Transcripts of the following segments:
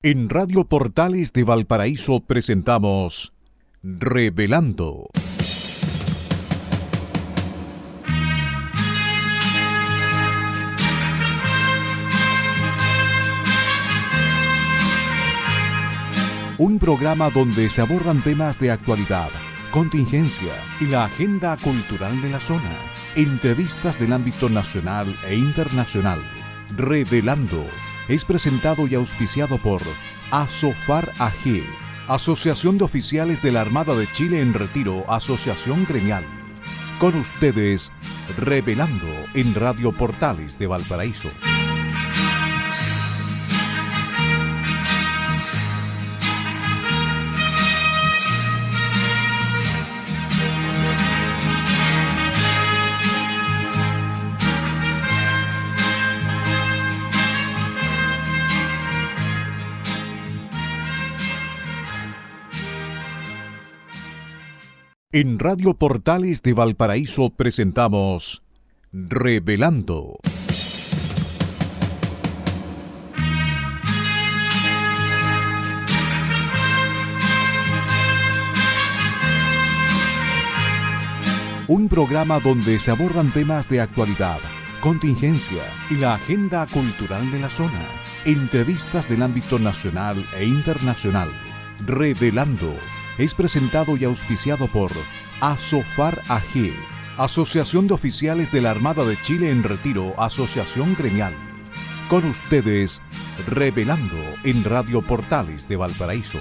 En Radio Portales de Valparaíso presentamos Revelando. Un programa donde se abordan temas de actualidad, contingencia y la agenda cultural de la zona. Entrevistas del ámbito nacional e internacional. Revelando es presentado y auspiciado por ASOFAR AG, Asociación de Oficiales de la Armada de Chile en Retiro, Asociación Gremial. Con ustedes, Revelando en Radio Portales de Valparaíso. En Radio Portales de Valparaíso presentamos Revelando. Un programa donde se abordan temas de actualidad, contingencia y la agenda cultural de la zona. Entrevistas del ámbito nacional e internacional. Revelando es presentado y auspiciado por ASOFAR AG, Asociación de Oficiales de la Armada de Chile en Retiro, Asociación Gremial. Con ustedes, Revelando en Radio Portales de Valparaíso.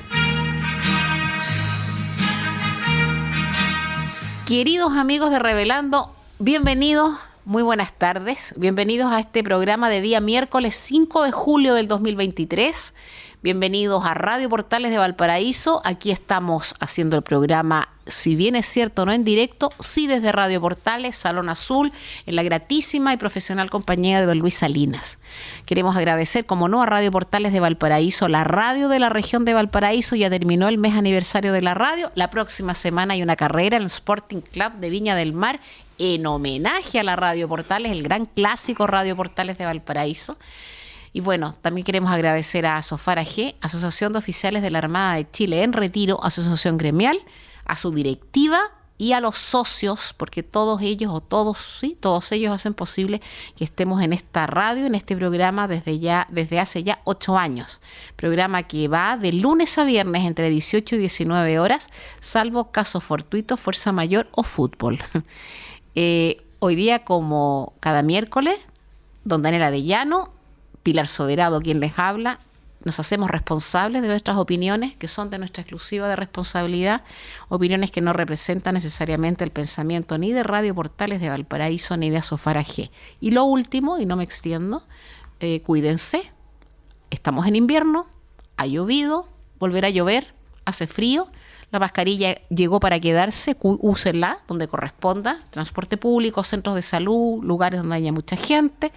Queridos amigos de Revelando, bienvenidos, muy buenas tardes. Bienvenidos a este programa de día miércoles 5 de julio del 2023. Bienvenidos a Radio Portales de Valparaíso. Aquí estamos haciendo el programa, si bien es cierto, no en directo, sí desde Radio Portales, Salón Azul, en la gratísima y profesional compañía de don Luis Salinas. Queremos agradecer, como no, a Radio Portales de Valparaíso, la radio de la región de Valparaíso. Ya terminó el mes aniversario de la radio. La próxima semana hay una carrera en el Sporting Club de Viña del Mar en homenaje a la Radio Portales, el gran clásico Radio Portales de Valparaíso. Y bueno, también queremos agradecer a ASOFAR AG, Asociación de Oficiales de la Armada de Chile en Retiro, Asociación Gremial, a su directiva y a los socios, porque todos ellos hacen posible que estemos en esta radio, en este programa desde hace ya 8 años. Programa que va de lunes a viernes entre 18 y 19 horas, salvo caso fortuito, fuerza mayor o fútbol. Hoy día, como cada miércoles, don Daniel Arellano, Pilar Soberado, quien les habla, nos hacemos responsables de nuestras opiniones, que son de nuestra exclusiva de responsabilidad, opiniones que no representan necesariamente el pensamiento ni de Radio Portales de Valparaíso ni de ASOFAR AG. Y lo último, y no me extiendo, cuídense, estamos en invierno, ha llovido, volverá a llover, hace frío, la mascarilla llegó para quedarse, úsenla donde corresponda, transporte público, centros de salud, lugares donde haya mucha gente.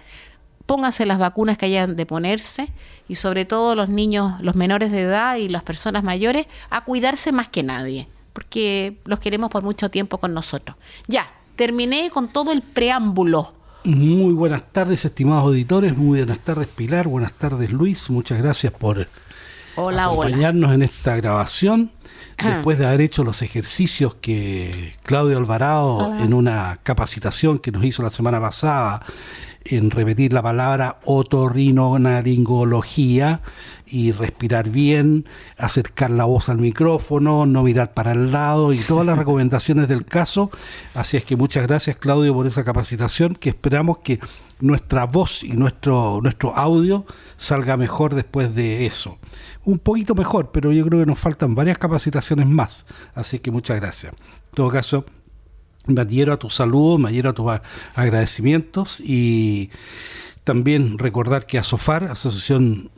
Pónganse las vacunas que hayan de ponerse y sobre todo los niños, los menores de edad y las personas mayores a cuidarse más que nadie, porque los queremos por mucho tiempo con nosotros. Ya, terminé con todo el preámbulo. Muy buenas tardes, estimados auditores, muy buenas tardes Pilar, buenas tardes Luis, muchas gracias por acompañarnos en esta grabación. Después de haber hecho los ejercicios que Claudio Alvarado en una capacitación que nos hizo la semana pasada, en repetir la palabra otorrinolaringología y respirar bien, acercar la voz al micrófono, no mirar para el lado y todas las recomendaciones del caso. Así es que muchas gracias, Claudio, por esa capacitación, que esperamos que nuestra voz y nuestro audio salga mejor después de eso. Un poquito mejor, pero yo creo que nos faltan varias capacitaciones más. Así que muchas gracias. En todo caso, me adhiero a tu saludo, me adhiero a tus agradecimientos y también recordar que ASOFAR, Asociación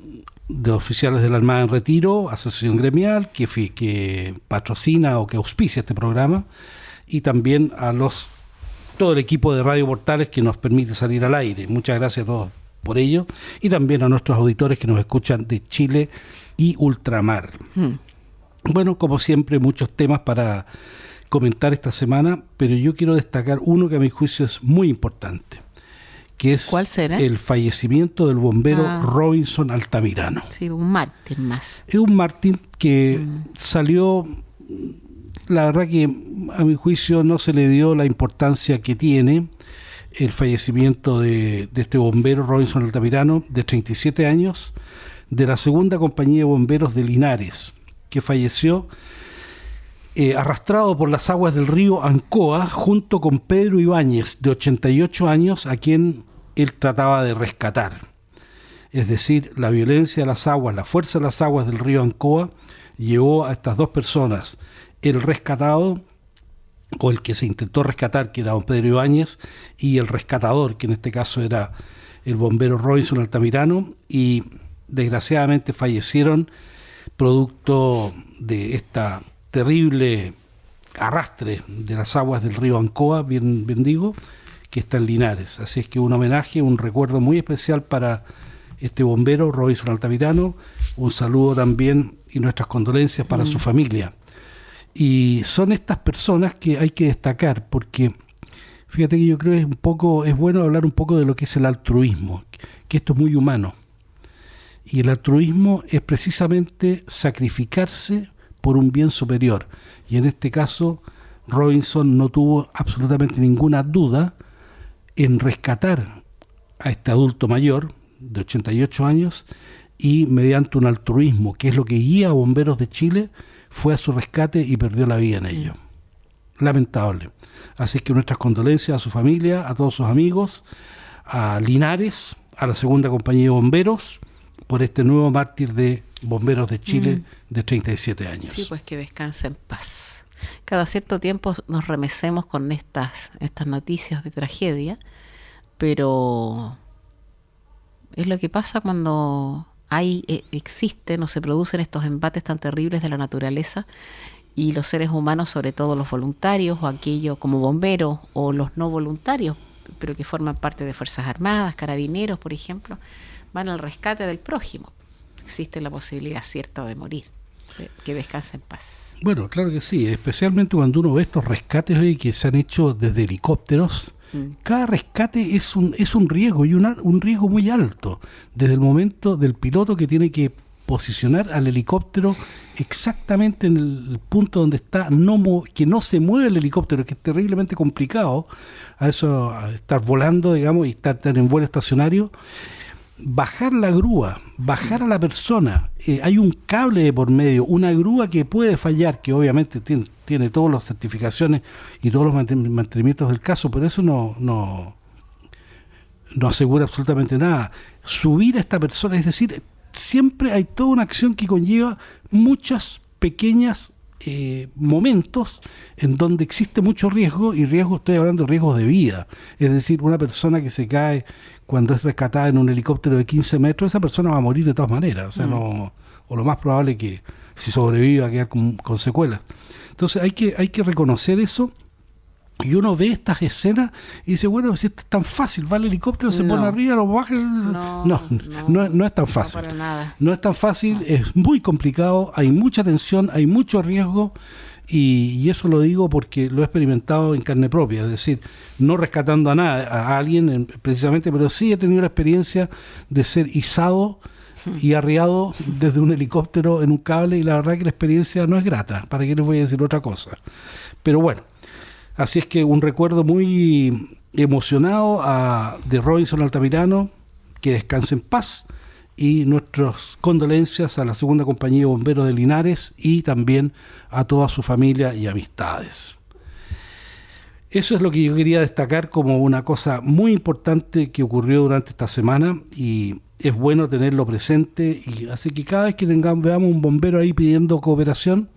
de Oficiales de la Armada en Retiro, Asociación Gremial, que patrocina o que auspicia este programa, y también a todo el equipo de Radio Portales que nos permite salir al aire. Muchas gracias a todos por ello, y también a nuestros auditores que nos escuchan de Chile y ultramar. Bueno, como siempre, muchos temas para comentar esta semana, pero yo quiero destacar uno que a mi juicio es muy importante, que es ¿Cuál será? el fallecimiento del bombero Robinson Altamirano. Sí, un mártir más. Es un mártir que salió, la verdad que a mi juicio no se le dio la importancia que tiene el fallecimiento de este bombero Robinson Altamirano, de 37 años, de la segunda compañía de bomberos de Linares, que falleció arrastrado por las aguas del río Ancoa junto con Pedro Ibáñez, de 88 años, a quien él trataba de rescatar. Es decir, la violencia de las aguas, la fuerza de las aguas del río Ancoa llevó a estas dos personas, el rescatado, o el que se intentó rescatar, que era don Pedro Ibáñez, y el rescatador, que en este caso era el bombero Robinson Altamirano, y desgraciadamente fallecieron producto de esta terrible arrastre de las aguas del río Ancoa, bien digo, que está en Linares. Así es que un homenaje, un recuerdo muy especial para este bombero Robinson Altamirano, un saludo también y nuestras condolencias para su familia. Y son estas personas que hay que destacar, porque fíjate que yo creo que es bueno hablar un poco de lo que es el altruismo, que esto es muy humano. Y el altruismo es precisamente sacrificarse por un bien superior. Y en este caso, Robinson no tuvo absolutamente ninguna duda en rescatar a este adulto mayor, de 88 años, y mediante un altruismo, que es lo que guía a Bomberos de Chile, fue a su rescate y perdió la vida en ello. Lamentable. Así que nuestras condolencias a su familia, a todos sus amigos, a Linares, a la segunda compañía de bomberos, por este nuevo mártir de Bomberos de Chile de 37 años. Sí, pues que descanse en paz. Cada cierto tiempo nos remecemos con estas noticias de tragedia, pero es lo que pasa cuando existen o se producen estos embates tan terribles de la naturaleza, y los seres humanos, sobre todo los voluntarios o aquellos como bomberos o los no voluntarios, pero que forman parte de Fuerzas Armadas, Carabineros, por ejemplo, van al rescate del prójimo. Existe la posibilidad cierta de morir. Que descanse en paz. Bueno, claro que sí, especialmente cuando uno ve estos rescates hoy que se han hecho desde helicópteros. Cada rescate es un riesgo, y un riesgo muy alto, desde el momento del piloto que tiene que posicionar al helicóptero exactamente en el punto donde está, que no se mueve el helicóptero, que es terriblemente complicado a estar volando, digamos, y estar en vuelo estacionario. Bajar la grúa, bajar a la persona, hay un cable de por medio, una grúa que puede fallar, que obviamente tiene todas las certificaciones y todos los mantenimientos del caso, pero eso no asegura absolutamente nada. Subir a esta persona, es decir, siempre hay toda una acción que conlleva muchas pequeñas momentos en donde existe mucho riesgo, y riesgo, estoy hablando de riesgos de vida. Es decir, una persona que se cae cuando es rescatada en un helicóptero de 15 metros, esa persona va a morir de todas maneras. O sea, o lo más probable es que si sobrevive va a quedar con secuelas. Entonces hay que reconocer eso. Y uno ve estas escenas y dice, bueno, si esto es tan fácil, va el helicóptero, se pone arriba, lo baja. No es tan fácil. No, para nada. No es tan fácil, es muy complicado, hay mucha tensión, hay mucho riesgo, y eso lo digo porque lo he experimentado en carne propia, es decir, no rescatando a alguien precisamente, pero sí he tenido la experiencia de ser izado y arriado desde un helicóptero en un cable, y la verdad que la experiencia no es grata. ¿Para qué les voy a decir otra cosa? Pero bueno. Así es que un recuerdo muy emocionado de Robinson Altamirano, que descanse en paz, y nuestras condolencias a la segunda compañía de bomberos de Linares y también a toda su familia y amistades. Eso es lo que yo quería destacar como una cosa muy importante que ocurrió durante esta semana, y es bueno tenerlo presente, y así que cada vez que veamos un bombero ahí pidiendo cooperación,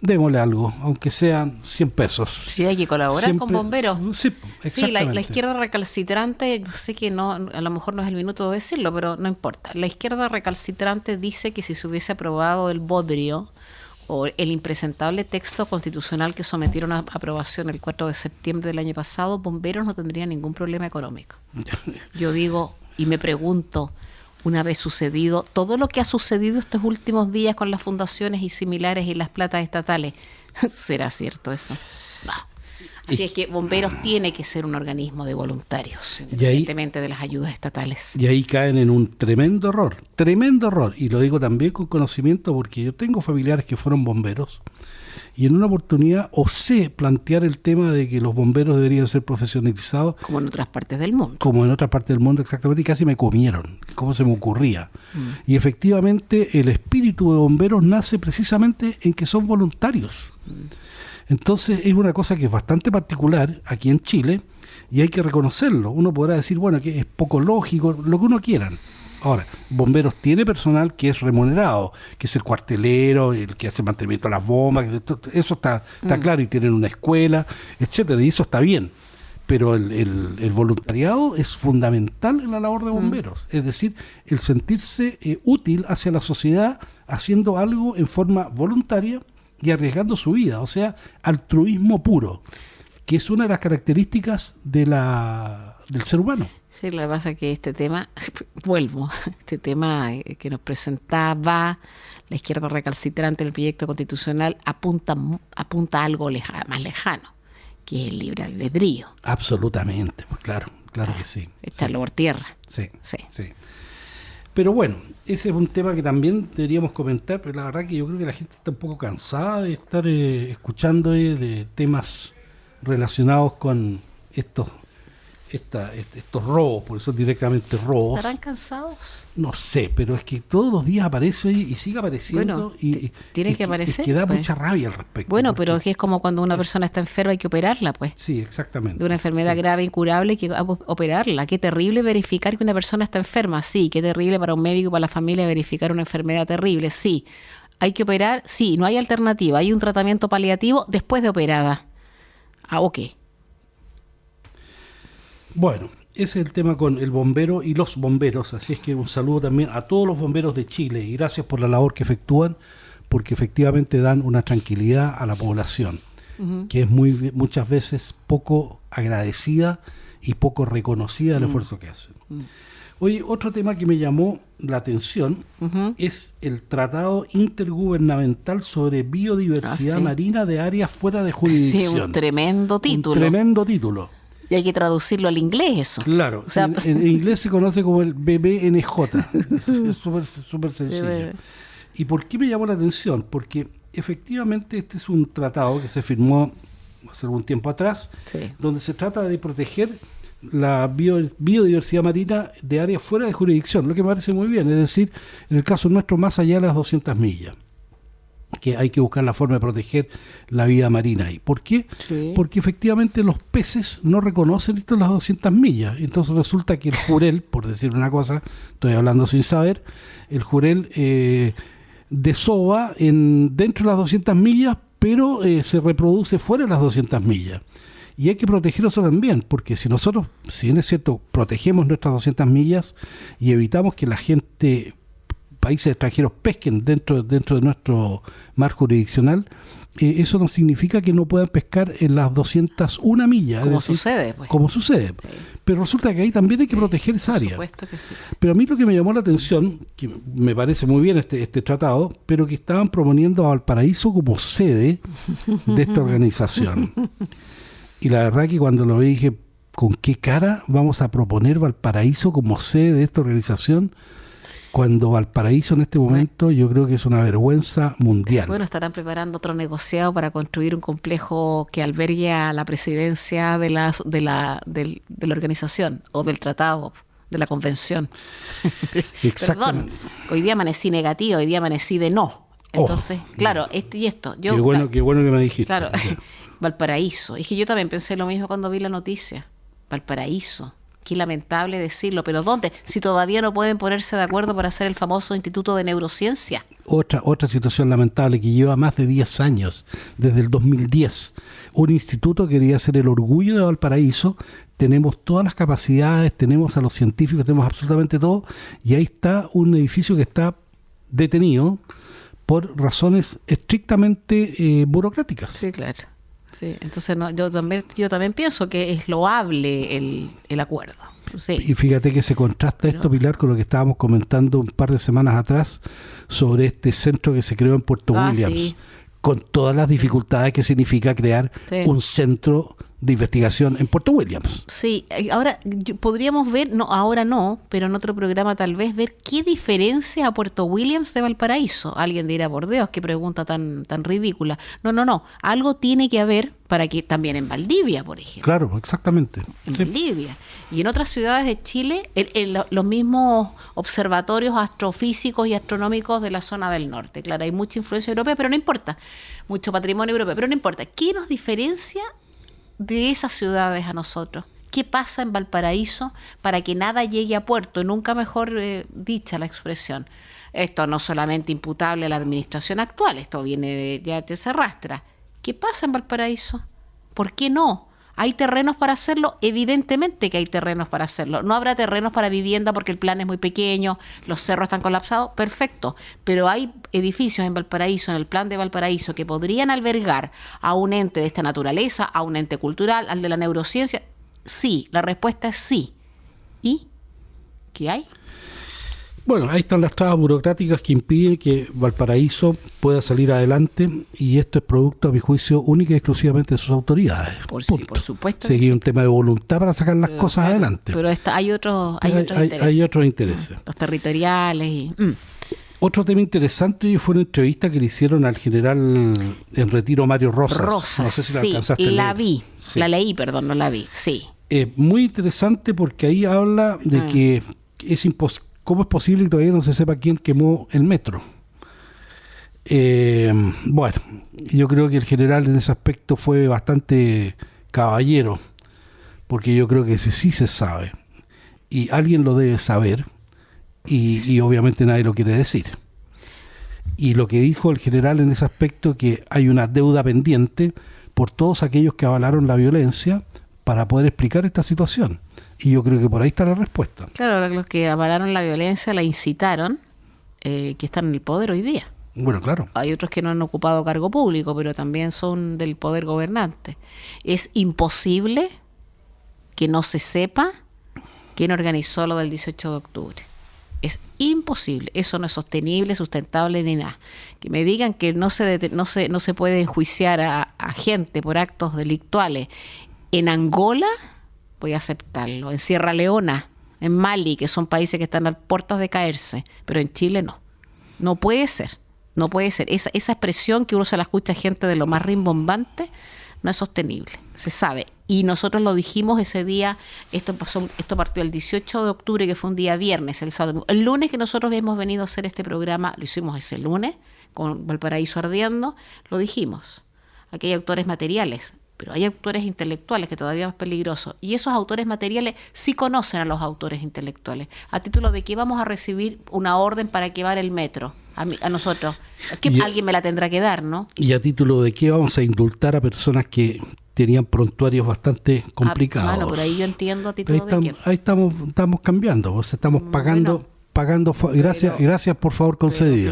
démosle algo, aunque sean 100 pesos. Sí, hay que colaborar siempre, con bomberos. Sí, exactamente. Sí, la izquierda recalcitrante, yo sé que no, a lo mejor no es el minuto de decirlo, pero no importa. La izquierda recalcitrante dice que si se hubiese aprobado el bodrio o el impresentable texto constitucional que sometieron a aprobación el 4 de septiembre del año pasado, bomberos no tendrían ningún problema económico. Yo digo y me pregunto, una vez sucedido todo lo que ha sucedido estos últimos días con las fundaciones y similares y las platas estatales, ¿será cierto eso? No. Así es que Bomberos tiene que ser un organismo de voluntarios, independientemente de las ayudas estatales. Y ahí caen en un tremendo error, y lo digo también con conocimiento porque yo tengo familiares que fueron bomberos y en una oportunidad osé plantear el tema de que los bomberos deberían ser profesionalizados. Como en otras partes del mundo. Como en otras partes del mundo, exactamente, y casi me comieron, cómo se me ocurría. Y efectivamente el espíritu de bomberos nace precisamente en que son voluntarios. Entonces es una cosa que es bastante particular aquí en Chile y hay que reconocerlo. Uno podrá decir, bueno, que es poco lógico, lo que uno quieran. Ahora, Bomberos tiene personal que es remunerado, que es el cuartelero, el que hace mantenimiento de las bombas, eso está claro, y tienen una escuela, etcétera, y eso está bien. Pero el voluntariado es fundamental en la labor de bomberos, es decir, el sentirse útil hacia la sociedad haciendo algo en forma voluntaria y arriesgando su vida, o sea, altruismo puro, que es una de las características del ser humano. Sí, lo que pasa es que este tema, este tema que nos presentaba la izquierda recalcitrante en el proyecto constitucional apunta a algo más lejano, que es el libre albedrío. Absolutamente, pues claro que sí. Echarlo por tierra. Sí. Pero bueno, ese es un tema que también deberíamos comentar, pero la verdad que yo creo que la gente está un poco cansada de estar escuchando de temas relacionados con estos robos, porque son directamente robos. ¿Estarán cansados? No sé, pero es que todos los días aparece y sigue apareciendo. Bueno, y tiene que aparecer. Es que da pues mucha rabia al respecto. Bueno, pero es como cuando una persona está enferma, hay que operarla, pues. Sí, exactamente. De una enfermedad grave, incurable, hay que operarla. Qué terrible verificar que una persona está enferma, sí. Qué terrible para un médico y para la familia verificar una enfermedad terrible, sí. Hay que operar, sí. No hay alternativa. Hay un tratamiento paliativo después de operada. Ok. Bueno, ese es el tema con el bombero y los bomberos, así es que un saludo también a todos los bomberos de Chile y gracias por la labor que efectúan, porque efectivamente dan una tranquilidad a la población, que es muchas veces poco agradecida y poco reconocida el esfuerzo que hacen. Oye, otro tema que me llamó la atención es el Tratado Intergubernamental sobre Biodiversidad Marina de Áreas Fuera de Jurisdicción. Sí, un tremendo título. Un tremendo título. Y hay que traducirlo al inglés eso. Claro, o sea, en inglés se conoce como el BBNJ. Es súper sencillo. Sí, ¿y por qué me llamó la atención? Porque efectivamente este es un tratado que se firmó hace algún tiempo atrás, donde se trata de proteger la biodiversidad marina de áreas fuera de jurisdicción, lo que me parece muy bien, es decir, en el caso nuestro más allá de las 200 millas. Que hay que buscar la forma de proteger la vida marina ahí. ¿Por qué? Sí. Porque efectivamente los peces no reconocen esto en las 200 millas. Entonces resulta que el jurel, por decir una cosa, estoy hablando sin saber, el jurel desova dentro de las 200 millas, pero se reproduce fuera de las 200 millas. Y hay que proteger eso también, porque si nosotros, si bien es cierto, protegemos nuestras 200 millas y evitamos que la gente, países extranjeros pesquen dentro de nuestro mar jurisdiccional, eso no significa que no puedan pescar en las 201 millas. Como sucede, pues. Como sucede. Sí. Pero resulta que ahí también hay que proteger esa área. Por supuesto que sí. Pero a mí lo que me llamó la atención, que me parece muy bien este tratado, pero que estaban proponiendo a Valparaíso como sede de esta organización. Y la verdad que cuando lo vi dije, ¿con qué cara vamos a proponer Valparaíso como sede de esta organización? Cuando Valparaíso en este momento yo creo que es una vergüenza mundial. Bueno, estarán preparando otro negociado para construir un complejo que albergue a la presidencia de la organización o del tratado, de la convención. Perdón, hoy día amanecí negativa, hoy día amanecí de no. Entonces, claro, esto. Qué bueno que me dijiste. Claro, Valparaíso. Es que yo también pensé lo mismo cuando vi la noticia. Valparaíso. Qué lamentable decirlo, pero ¿dónde? Si todavía no pueden ponerse de acuerdo para hacer el famoso Instituto de Neurociencia. Otra situación lamentable que lleva más de 10 años, desde el 2010. Un instituto que quería ser el orgullo de Valparaíso. Tenemos todas las capacidades, tenemos a los científicos, tenemos absolutamente todo. Y ahí está un edificio que está detenido por razones estrictamente burocráticas. Sí, claro. Sí, entonces yo también pienso que es loable el acuerdo. Sí. Y fíjate que se contrasta esto, Pilar, con lo que estábamos comentando un par de semanas atrás sobre este centro que se creó en Puerto Williams, con todas las dificultades que significa crear un centro de investigación en Puerto Williams. Sí, ahora podríamos ver, no, ahora no, pero en otro programa tal vez ver qué diferencia a Puerto Williams de Valparaíso. Alguien dirá, por Dios, qué pregunta tan ridícula. No, algo tiene que haber para que también en Valdivia, por ejemplo. Claro, exactamente. En Valdivia. Y en otras ciudades de Chile, los mismos observatorios astrofísicos y astronómicos de la zona del norte. Claro, hay mucha influencia europea, pero no importa. Mucho patrimonio europeo, pero no importa. ¿Qué nos diferencia de esas ciudades a nosotros? ¿Qué pasa en Valparaíso para que nada llegue a puerto? Nunca mejor dicha la expresión. Esto no solamente imputable a la administración actual, esto viene ya se arrastra. ¿Qué pasa en Valparaíso? ¿Por qué no? ¿Hay terrenos para hacerlo? Evidentemente que hay terrenos para hacerlo. No habrá terrenos para vivienda porque el plan es muy pequeño, los cerros están colapsados, perfecto. Pero hay edificios en Valparaíso, en el plan de Valparaíso, que podrían albergar a un ente de esta naturaleza, a un ente cultural, al de la neurociencia. Sí, la respuesta es sí. ¿Y qué hay? Bueno, ahí están las trabas burocráticas que impiden que Valparaíso pueda salir adelante, y esto es producto, a mi juicio, única y exclusivamente de sus autoridades. Por supuesto. Sí, hay un tema de voluntad para sacar las cosas adelante. Pero hay otros intereses. Hay otros intereses. Los territoriales y... Otro tema interesante fue una entrevista que le hicieron al general en retiro Mario Rosas. No sé si la alcanzaste a leer. La vi. Sí. La leí, perdón, no la vi. Sí. Muy interesante porque ahí habla de que es imposible. ¿Cómo es posible que todavía no se sepa quién quemó el metro? Bueno, yo creo que el general en ese aspecto fue bastante caballero, porque yo creo que ese sí se sabe, y alguien lo debe saber, y obviamente nadie lo quiere decir. Y lo que dijo el general en ese aspecto, que hay una deuda pendiente por todos aquellos que avalaron la violencia para poder explicar esta situación. Y yo creo que por ahí está la respuesta. Claro, los que avalaron la violencia, la incitaron, que están en el poder hoy día. Bueno, claro. Hay otros que no han ocupado cargo público, pero también son del poder gobernante. Es imposible que no se sepa quién organizó lo del 18 de octubre. Es imposible. Eso no es sostenible, sustentable ni nada. Que me digan que no se puede enjuiciar a gente por actos delictuales en Angola, voy a aceptarlo. En Sierra Leona, en Mali, que son países que están a puertas de caerse, pero en Chile no. No puede ser. No puede ser. Esa expresión que uno se la escucha a gente de lo más rimbombante no es sostenible. Se sabe. Y nosotros lo dijimos ese día. Esto partió el 18 de octubre, que fue un día viernes, el sábado. El lunes que nosotros hemos venido a hacer este programa, lo hicimos ese lunes, con Valparaíso ardiendo, lo dijimos. Aquí hay autores materiales, pero hay autores intelectuales, que todavía es más peligroso. Y esos autores materiales sí conocen a los autores intelectuales. ¿A título de qué vamos a recibir una orden para quemar el metro? A nosotros. Alguien me la tendrá que dar, ¿no? ¿Y a título de qué vamos a indultar a personas que tenían prontuarios bastante complicados? Bueno, por ahí yo entiendo a título de qué. Ahí estamos cambiando, o sea, estamos pagando... Gracias por favor concedido.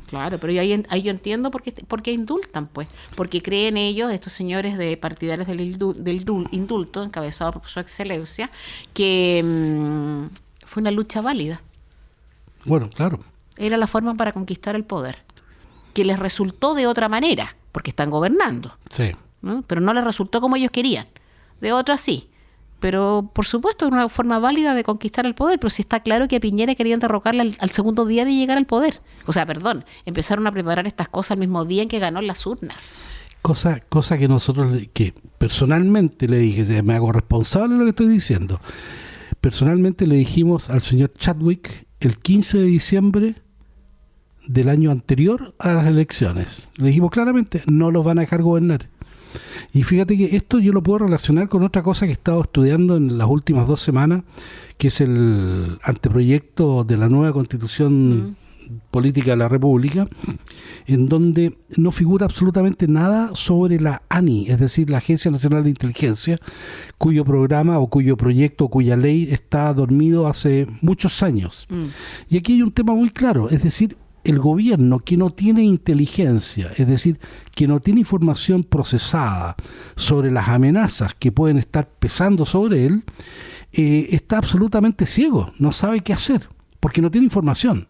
Claro, pero ahí yo entiendo por qué indultan, pues, porque creen ellos, estos señores de partidarios del indulto, encabezados por su excelencia, que fue una lucha válida. Bueno, claro. Era la forma para conquistar el poder, que les resultó de otra manera, porque están gobernando. Sí. ¿No? Pero no les resultó como ellos querían. De otra sí. Pero, por supuesto, es una forma válida de conquistar el poder, pero sí está claro que a Piñera querían derrocarle al segundo día de llegar al poder. O sea, empezaron a preparar estas cosas el mismo día en que ganó las urnas. Cosa que nosotros, que personalmente le dije, me hago responsable de lo que estoy diciendo. Personalmente le dijimos al señor Chadwick el 15 de diciembre del año anterior a las elecciones. Le dijimos claramente, no los van a dejar gobernar. Y fíjate que esto yo lo puedo relacionar con otra cosa que he estado estudiando en las últimas 2 semanas, que es el anteproyecto de la nueva Constitución Política de la República, en donde no figura absolutamente nada sobre la ANI, es decir, la Agencia Nacional de Inteligencia, cuyo programa o cuyo proyecto o cuya ley está dormido hace muchos años. Y aquí hay un tema muy claro, es decir, el gobierno que no tiene inteligencia, es decir, que no tiene información procesada sobre las amenazas que pueden estar pesando sobre él, está absolutamente ciego, no sabe qué hacer, porque no tiene información.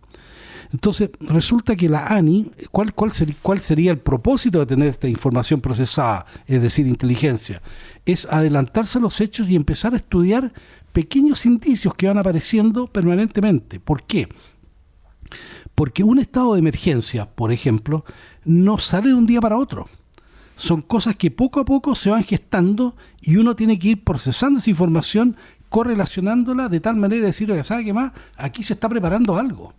Entonces, resulta que la ANI, ¿cuál sería el propósito de tener esta información procesada, es decir, inteligencia? Es adelantarse a los hechos y empezar a estudiar pequeños indicios que van apareciendo permanentemente. ¿Por qué? Porque un estado de emergencia, por ejemplo, no sale de un día para otro. Son cosas que poco a poco se van gestando y uno tiene que ir procesando esa información, correlacionándola de tal manera de decir, oye, ¿sabe qué más? Aquí se está preparando algo.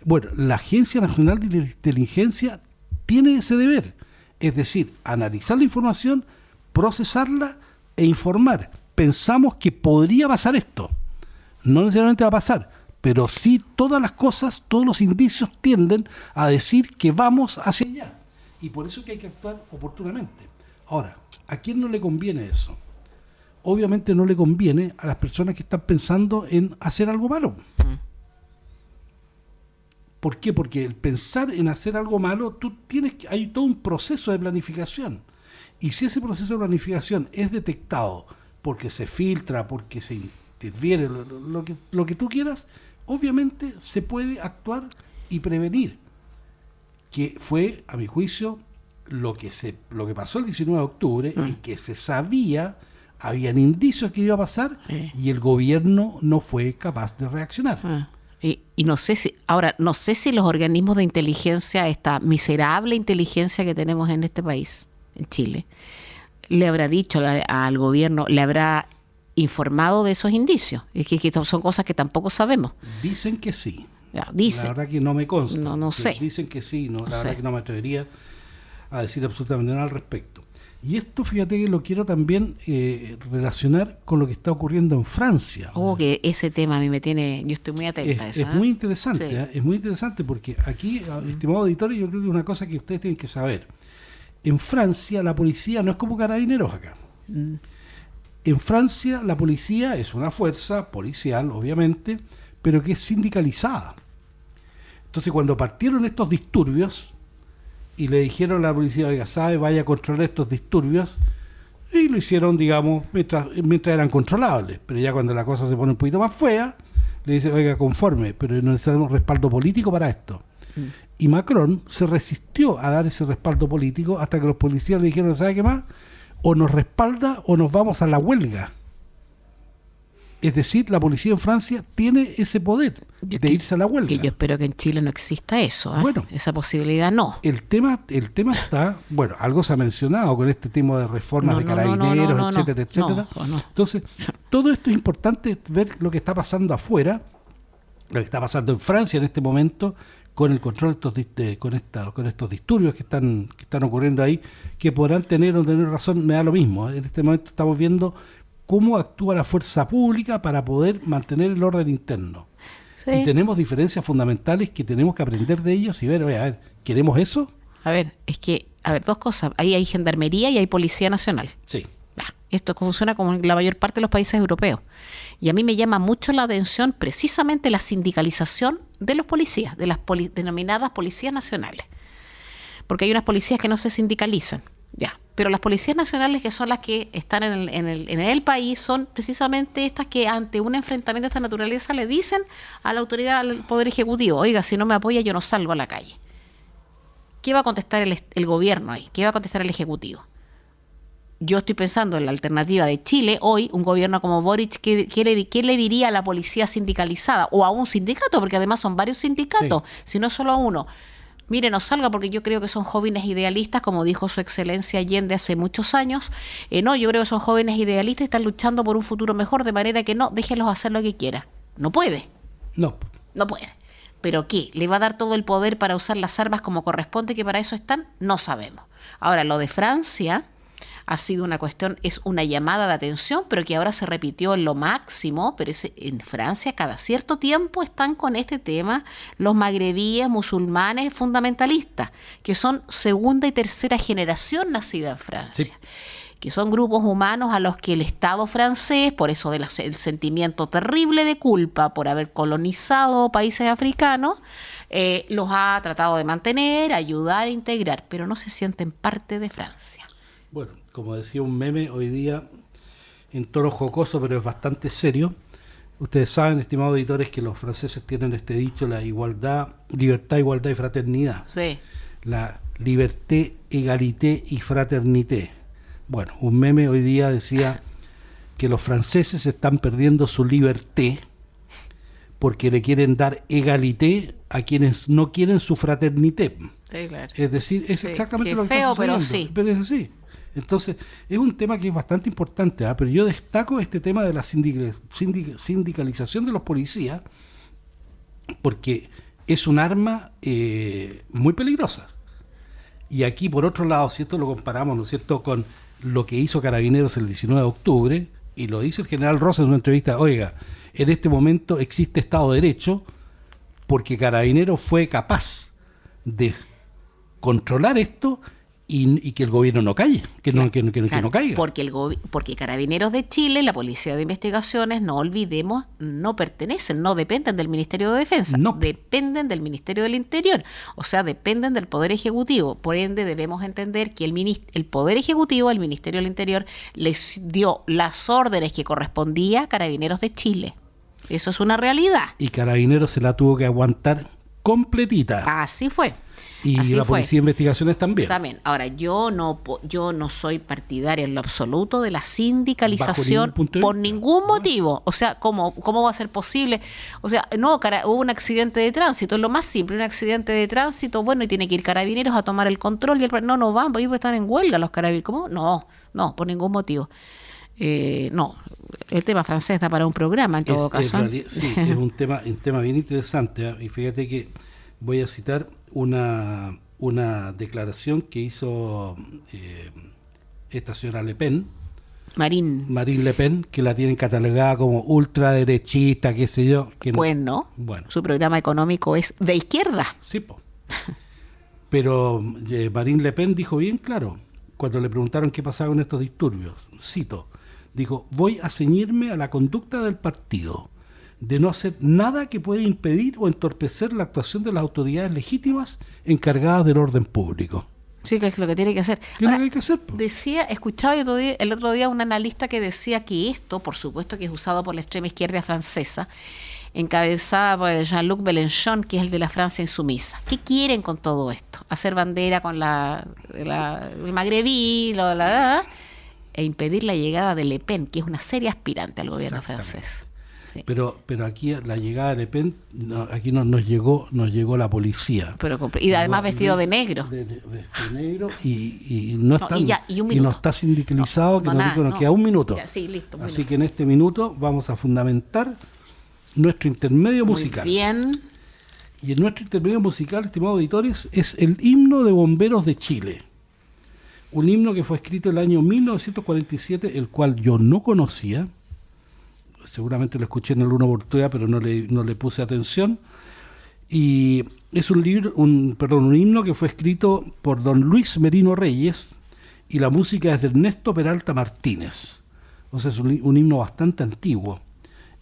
Bueno, la Agencia Nacional de Inteligencia tiene ese deber, es decir, analizar la información, procesarla e informar. Pensamos que podría pasar esto. No necesariamente va a pasar, pero sí todas las cosas, todos los indicios tienden a decir que vamos hacia allá. Y por eso es que hay que actuar oportunamente. Ahora, ¿a quién no le conviene eso? Obviamente no le conviene a las personas que están pensando en hacer algo malo. ¿Por qué? Porque el pensar en hacer algo malo, hay todo un proceso de planificación. Y si ese proceso de planificación es detectado porque se filtra, porque se interviene, lo que tú quieras, obviamente se puede actuar y prevenir. Que fue, a mi juicio, lo que pasó el 19 de octubre, en que se sabía, habían indicios que iba a pasar, y el gobierno no fue capaz de reaccionar. Y no sé si los organismos de inteligencia, esta miserable inteligencia que tenemos en este país, en Chile, le habrá dicho al gobierno, le habrá informado de esos indicios. Es que son cosas que tampoco sabemos. Dicen que sí. Dicen. La verdad que no me consta. No sé. Dicen que sí, la verdad que no me atrevería a decir absolutamente nada al respecto. Y esto, fíjate que lo quiero también relacionar con lo que está ocurriendo en Francia. Que ese tema a mí me tiene, yo estoy muy atenta a eso. Es muy interesante, es muy interesante porque aquí, estimados auditores, yo creo que es una cosa que ustedes tienen que saber. En Francia la policía no es como Carabineros acá. En Francia la policía es una fuerza policial, obviamente, pero que es sindicalizada. Entonces, cuando partieron estos disturbios y le dijeron a la policía, oiga, ¿sabe? Vaya a controlar estos disturbios, y lo hicieron, digamos, mientras eran controlables. Pero ya cuando la cosa se pone un poquito más fea, le dice, oiga, conforme, pero necesitamos respaldo político para esto. Y Macron se resistió a dar ese respaldo político hasta que los policías le dijeron, ¿sabe qué más? O nos respalda o nos vamos a la huelga. Es decir, la policía en Francia tiene ese poder de irse a la huelga. Que yo espero que en Chile no exista eso. Bueno, esa posibilidad no. El tema está, bueno, algo se ha mencionado con este tema de reformas de carabineros, etcétera, etcétera. Entonces, todo esto es importante ver lo que está pasando afuera, lo que está pasando en Francia en este momento, con el control con estos disturbios que están ocurriendo ahí, que podrán tener o no tener razón, me da lo mismo. En este momento estamos viendo cómo actúa la fuerza pública para poder mantener el orden interno. Sí. Y tenemos diferencias fundamentales que tenemos que aprender de ellos y ver, oye, a ver, ¿queremos eso? Dos cosas. Ahí hay gendarmería y hay policía nacional. Sí. Esto funciona como en la mayor parte de los países europeos. Y a mí me llama mucho la atención precisamente la sindicalización de los policías, de las denominadas policías nacionales. Porque hay unas policías que no se sindicalizan, pero las policías nacionales, que son las que están en el país, son precisamente estas que ante un enfrentamiento de esta naturaleza le dicen a la autoridad, al Poder Ejecutivo, oiga, si no me apoya yo no salgo a la calle. ¿Qué va a contestar el gobierno ahí? ¿Qué va a contestar el Ejecutivo? Yo estoy pensando en la alternativa de Chile, hoy, un gobierno como Boric, ¿qué le diría a la policía sindicalizada? O a un sindicato, porque además son varios sindicatos, si no solo a uno. Mire, no salga porque yo creo que son jóvenes idealistas, como dijo su excelencia Allende hace muchos años. No, yo creo que son jóvenes idealistas y están luchando por un futuro mejor, de manera que no, déjenlos hacer lo que quieran. No puede. No puede. ¿Pero qué? ¿Le va a dar todo el poder para usar las armas como corresponde, que para eso están? No sabemos. Ahora, lo de Francia ha sido una cuestión, es una llamada de atención, pero que ahora se repitió en lo máximo, pero en Francia cada cierto tiempo están con este tema los magrebíes, musulmanes fundamentalistas, que son segunda y tercera generación nacida en Francia. Sí. Que son grupos humanos a los que el Estado francés, por eso el sentimiento terrible de culpa por haber colonizado países africanos, los ha tratado de mantener, ayudar e integrar, pero no se sienten parte de Francia. Bueno, como decía un meme hoy día, en tono jocoso, pero es bastante serio, Ustedes saben, estimados auditores, que los franceses tienen este dicho, la igualdad, libertad, igualdad y fraternidad. Sí. La liberté, égalité y fraternité. Bueno, un meme hoy día decía que los franceses están perdiendo su liberté porque le quieren dar égalité a quienes no quieren su fraternité. Sí, claro. Es decir, es exactamente lo que feo, está sucediendo. Pero es así. Entonces, es un tema que es bastante importante, pero yo destaco este tema de la sindicalización de los policías porque es un arma muy peligrosa. Y aquí, por otro lado, si esto lo comparamos, ¿no es cierto?, con lo que hizo Carabineros el 19 de octubre, y lo dice el general Rosa en una entrevista, oiga, en este momento existe Estado de Derecho porque Carabineros fue capaz de controlar esto y que el gobierno no calle, que no caiga. Porque Carabineros de Chile, la Policía de Investigaciones, no olvidemos, no pertenecen, no dependen del Ministerio de Defensa, no. Dependen del Ministerio del Interior, o sea, dependen del Poder Ejecutivo. Por ende, debemos entender que el Poder Ejecutivo, el Ministerio del Interior, les dio las órdenes que correspondía a Carabineros de Chile. Eso es una realidad. Y Carabineros se la tuvo que aguantar completita. Así fue. Y así la Policía de Investigaciones también. Ahora, yo no soy partidaria en lo absoluto de la sindicalización por ningún motivo. O sea, ¿cómo va a ser posible? O sea, hubo un accidente de tránsito, es lo más simple, un accidente de tránsito, bueno, y tiene que ir Carabineros a tomar el control, y no van, porque están en huelga los Carabineros. ¿Cómo? No, por ningún motivo. No, el tema francés da para un programa en todo caso. Sí, es un tema bien interesante, y fíjate que voy a citar una declaración que hizo esta señora Le Pen, Marine Le Pen, que la tienen catalogada como ultraderechista, qué sé yo. Pues no, su programa económico es de izquierda. Sí, pero Marine Le Pen dijo bien claro, cuando le preguntaron qué pasaba con estos disturbios, cito, dijo, voy a ceñirme a la conducta del partido, de no hacer nada que pueda impedir o entorpecer la actuación de las autoridades legítimas encargadas del orden público. Sí, que es lo que tiene que hacer. ¿Qué es lo que hay que hacer? Escuchaba el otro día un analista que decía que esto, por supuesto que es usado por la extrema izquierda francesa, encabezada por Jean-Luc Mélenchon, que es el de la Francia insumisa. ¿Qué quieren con todo esto? Hacer bandera con el magrebí, e impedir la llegada de Le Pen, que es una seria aspirante al gobierno francés. Sí. Pero aquí la llegada de Le Pen, aquí nos llegó la policía. Y además vestido de negro. De negro y no está sindicalizado, nos queda un minuto. Sí, listo. Así que en este minuto vamos a fundamentar nuestro intermedio musical. Muy bien. Y en nuestro intermedio musical, estimados auditores, es el himno de Bomberos de Chile. Un himno que fue escrito el año 1947, el cual yo no conocía. Seguramente lo escuché en alguna oportunidad, pero no le puse atención. Y es un himno que fue escrito por don Luis Merino Reyes, y la música es de Ernesto Peralta Martínez. O sea, es un himno bastante antiguo.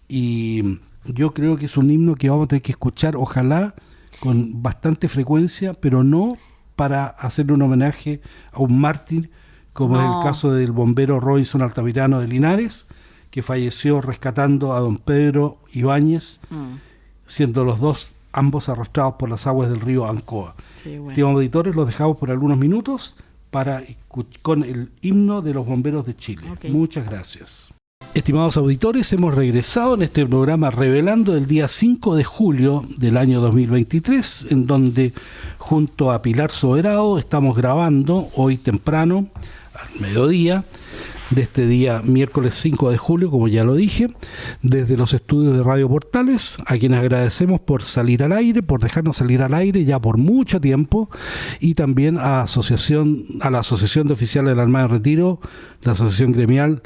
Y yo creo que es un himno que vamos a tener que escuchar, ojalá, con bastante frecuencia, pero no para hacerle un homenaje a un mártir, como es el caso del bombero Robinson Altamirano de Linares, que falleció rescatando a don Pedro Ibáñez, siendo los dos ambos arrastrados por las aguas del río Ancoa. Sí, bueno. Estimados auditores, los dejamos por algunos minutos con el himno de los bomberos de Chile. Okay. Muchas gracias. Estimados auditores, hemos regresado en este programa Revelando el día 5 de julio del año 2023, en donde junto a Pilar Soberado estamos grabando hoy temprano, al mediodía, de este día miércoles 5 de julio, como ya lo dije, desde los estudios de Radio Portales, a quienes agradecemos por salir al aire, por dejarnos salir al aire ya por mucho tiempo, y también a la Asociación de Oficiales de la Armada de Retiro, la asociación gremial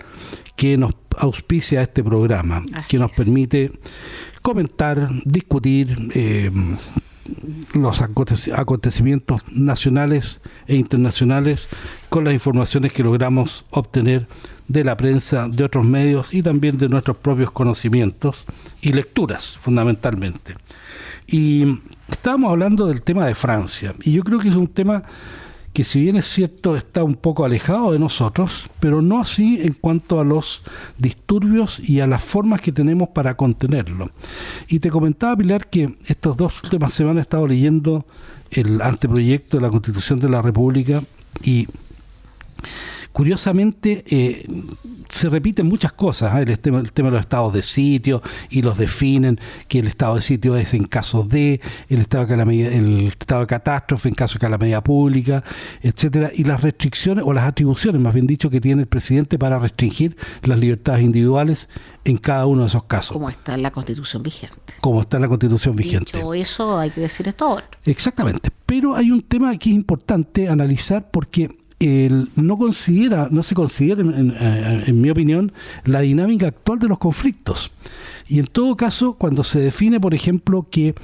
que nos auspicia este programa, que nos permite comentar, discutir los acontecimientos nacionales e internacionales con las informaciones que logramos obtener de la prensa, de otros medios y también de nuestros propios conocimientos y lecturas, fundamentalmente. Y estábamos hablando del tema de Francia, y yo creo que es un tema que si bien es cierto está un poco alejado de nosotros, pero no así en cuanto a los disturbios y a las formas que tenemos para contenerlo. Y te comentaba, Pilar, que estos dos últimas semanas he estado leyendo el anteproyecto de la Constitución de la República y curiosamente se repiten muchas cosas, el tema de los estados de sitio, y los definen que el estado de sitio es en caso de, el estado de catástrofe en caso de calamidad pública, etcétera, y las restricciones o las atribuciones, más bien dicho, que tiene el presidente para restringir las libertades individuales en cada uno de esos casos. Como está en la Constitución vigente. Como está en la Constitución vigente. Dicho eso, hay que decir esto ahora. Exactamente. Pero hay un tema que es importante analizar porque no se considera, en mi opinión, la dinámica actual de los conflictos. Y en todo caso, cuando se define, por ejemplo, que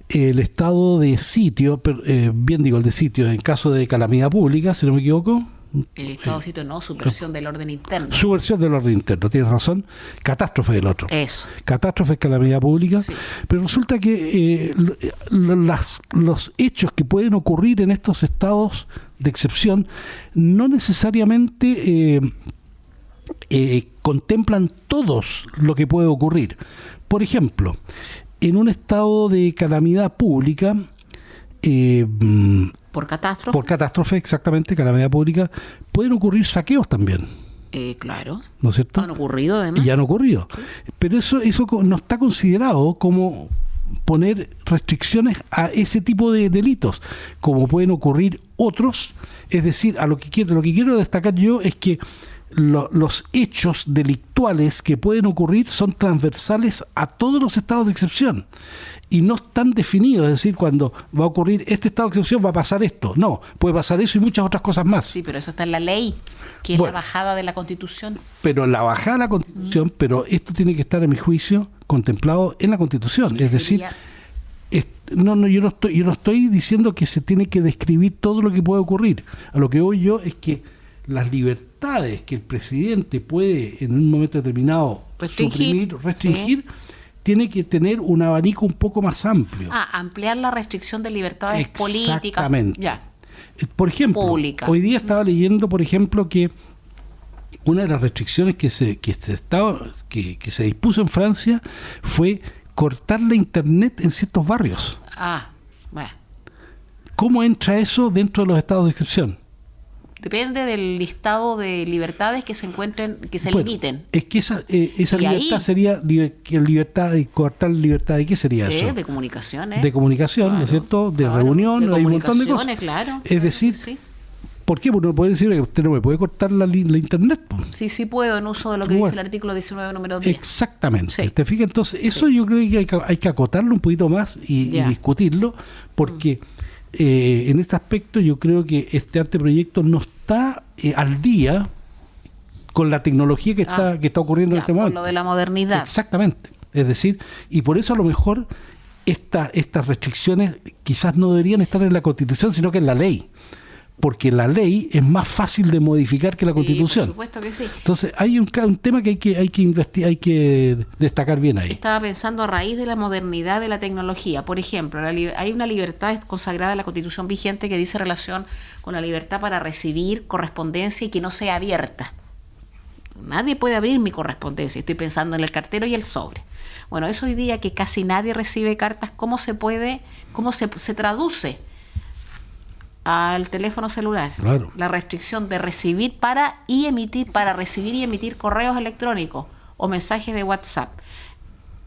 el estado de sitio, el de sitio en caso de calamidad pública, si no me equivoco. El estado de sitio no, subversión del orden interno. Subversión del orden interno, tienes razón. Catástrofe del otro. Eso. Catástrofe es calamidad pública. Sí. Pero resulta que los hechos que pueden ocurrir en estos estados de excepción no necesariamente contemplan todos lo que puede ocurrir. Por ejemplo, en un estado de calamidad pública, ¿Por catástrofe? Por catástrofe, exactamente, calamidad pública, pueden ocurrir saqueos también. Claro. ¿No es cierto? Han ocurrido, además. Y han ocurrido. ¿Sí? Pero eso no está considerado como poner restricciones a ese tipo de delitos, como pueden ocurrir otros. Es decir, lo que quiero destacar yo es que los hechos delictuales que pueden ocurrir son transversales a todos los estados de excepción y no están definidos, es decir, cuando va a ocurrir este estado de excepción va a pasar esto. No, puede pasar eso y muchas otras cosas más. Sí, pero eso está en la ley, que es la bajada de la Constitución. Pero la bajada de la Constitución, pero esto tiene que estar, en mi juicio, contemplado en la Constitución. Es decir, yo no estoy diciendo que se tiene que describir todo lo que puede ocurrir. A lo que voy yo es que las libertades que el presidente puede en un momento determinado restringir, tiene que tener un abanico un poco más amplio. Ampliar la restricción de libertades políticas. Exactamente. Ya. Por ejemplo, hoy día estaba leyendo, por ejemplo, que una de las restricciones que se dispuso en Francia fue cortar la internet en ciertos barrios. Bueno. ¿Cómo entra eso dentro de los estados de excepción? Depende del listado de libertades que se limiten. Es que esa libertad sería libertad de cortar libertad de ¿qué sería eso? De comunicaciones. De comunicación, claro, ¿no es cierto? De reunión, hay un montón de cosas. Claro, es decir, sí. ¿Por qué? Porque uno puede decir que usted no me puede cortar la internet. Sí puedo, en uso de lo que dice el artículo 19, número 10. Exactamente. Sí. ¿Te fijas? Entonces, eso yo creo que hay que acotarlo un poquito más y discutirlo, porque en este aspecto yo creo que este anteproyecto no está al día con la tecnología que está ocurriendo en este momento. Con lo de la modernidad. Exactamente. Es decir, y por eso a lo mejor estas restricciones quizás no deberían estar en la Constitución, sino que en la ley. Porque la ley es más fácil de modificar que la Constitución. Por supuesto que sí. Entonces hay un tema que hay que destacar bien ahí. Estaba pensando a raíz de la modernidad de la tecnología. Por ejemplo, hay una libertad consagrada en la Constitución vigente que dice relación con la libertad para recibir correspondencia y que no sea abierta. Nadie puede abrir mi correspondencia. Estoy pensando en el cartero y el sobre. Bueno, eso hoy día que casi nadie recibe cartas, ¿cómo se traduce al teléfono celular? Claro. La restricción de recibir para recibir y emitir correos electrónicos o mensajes de WhatsApp.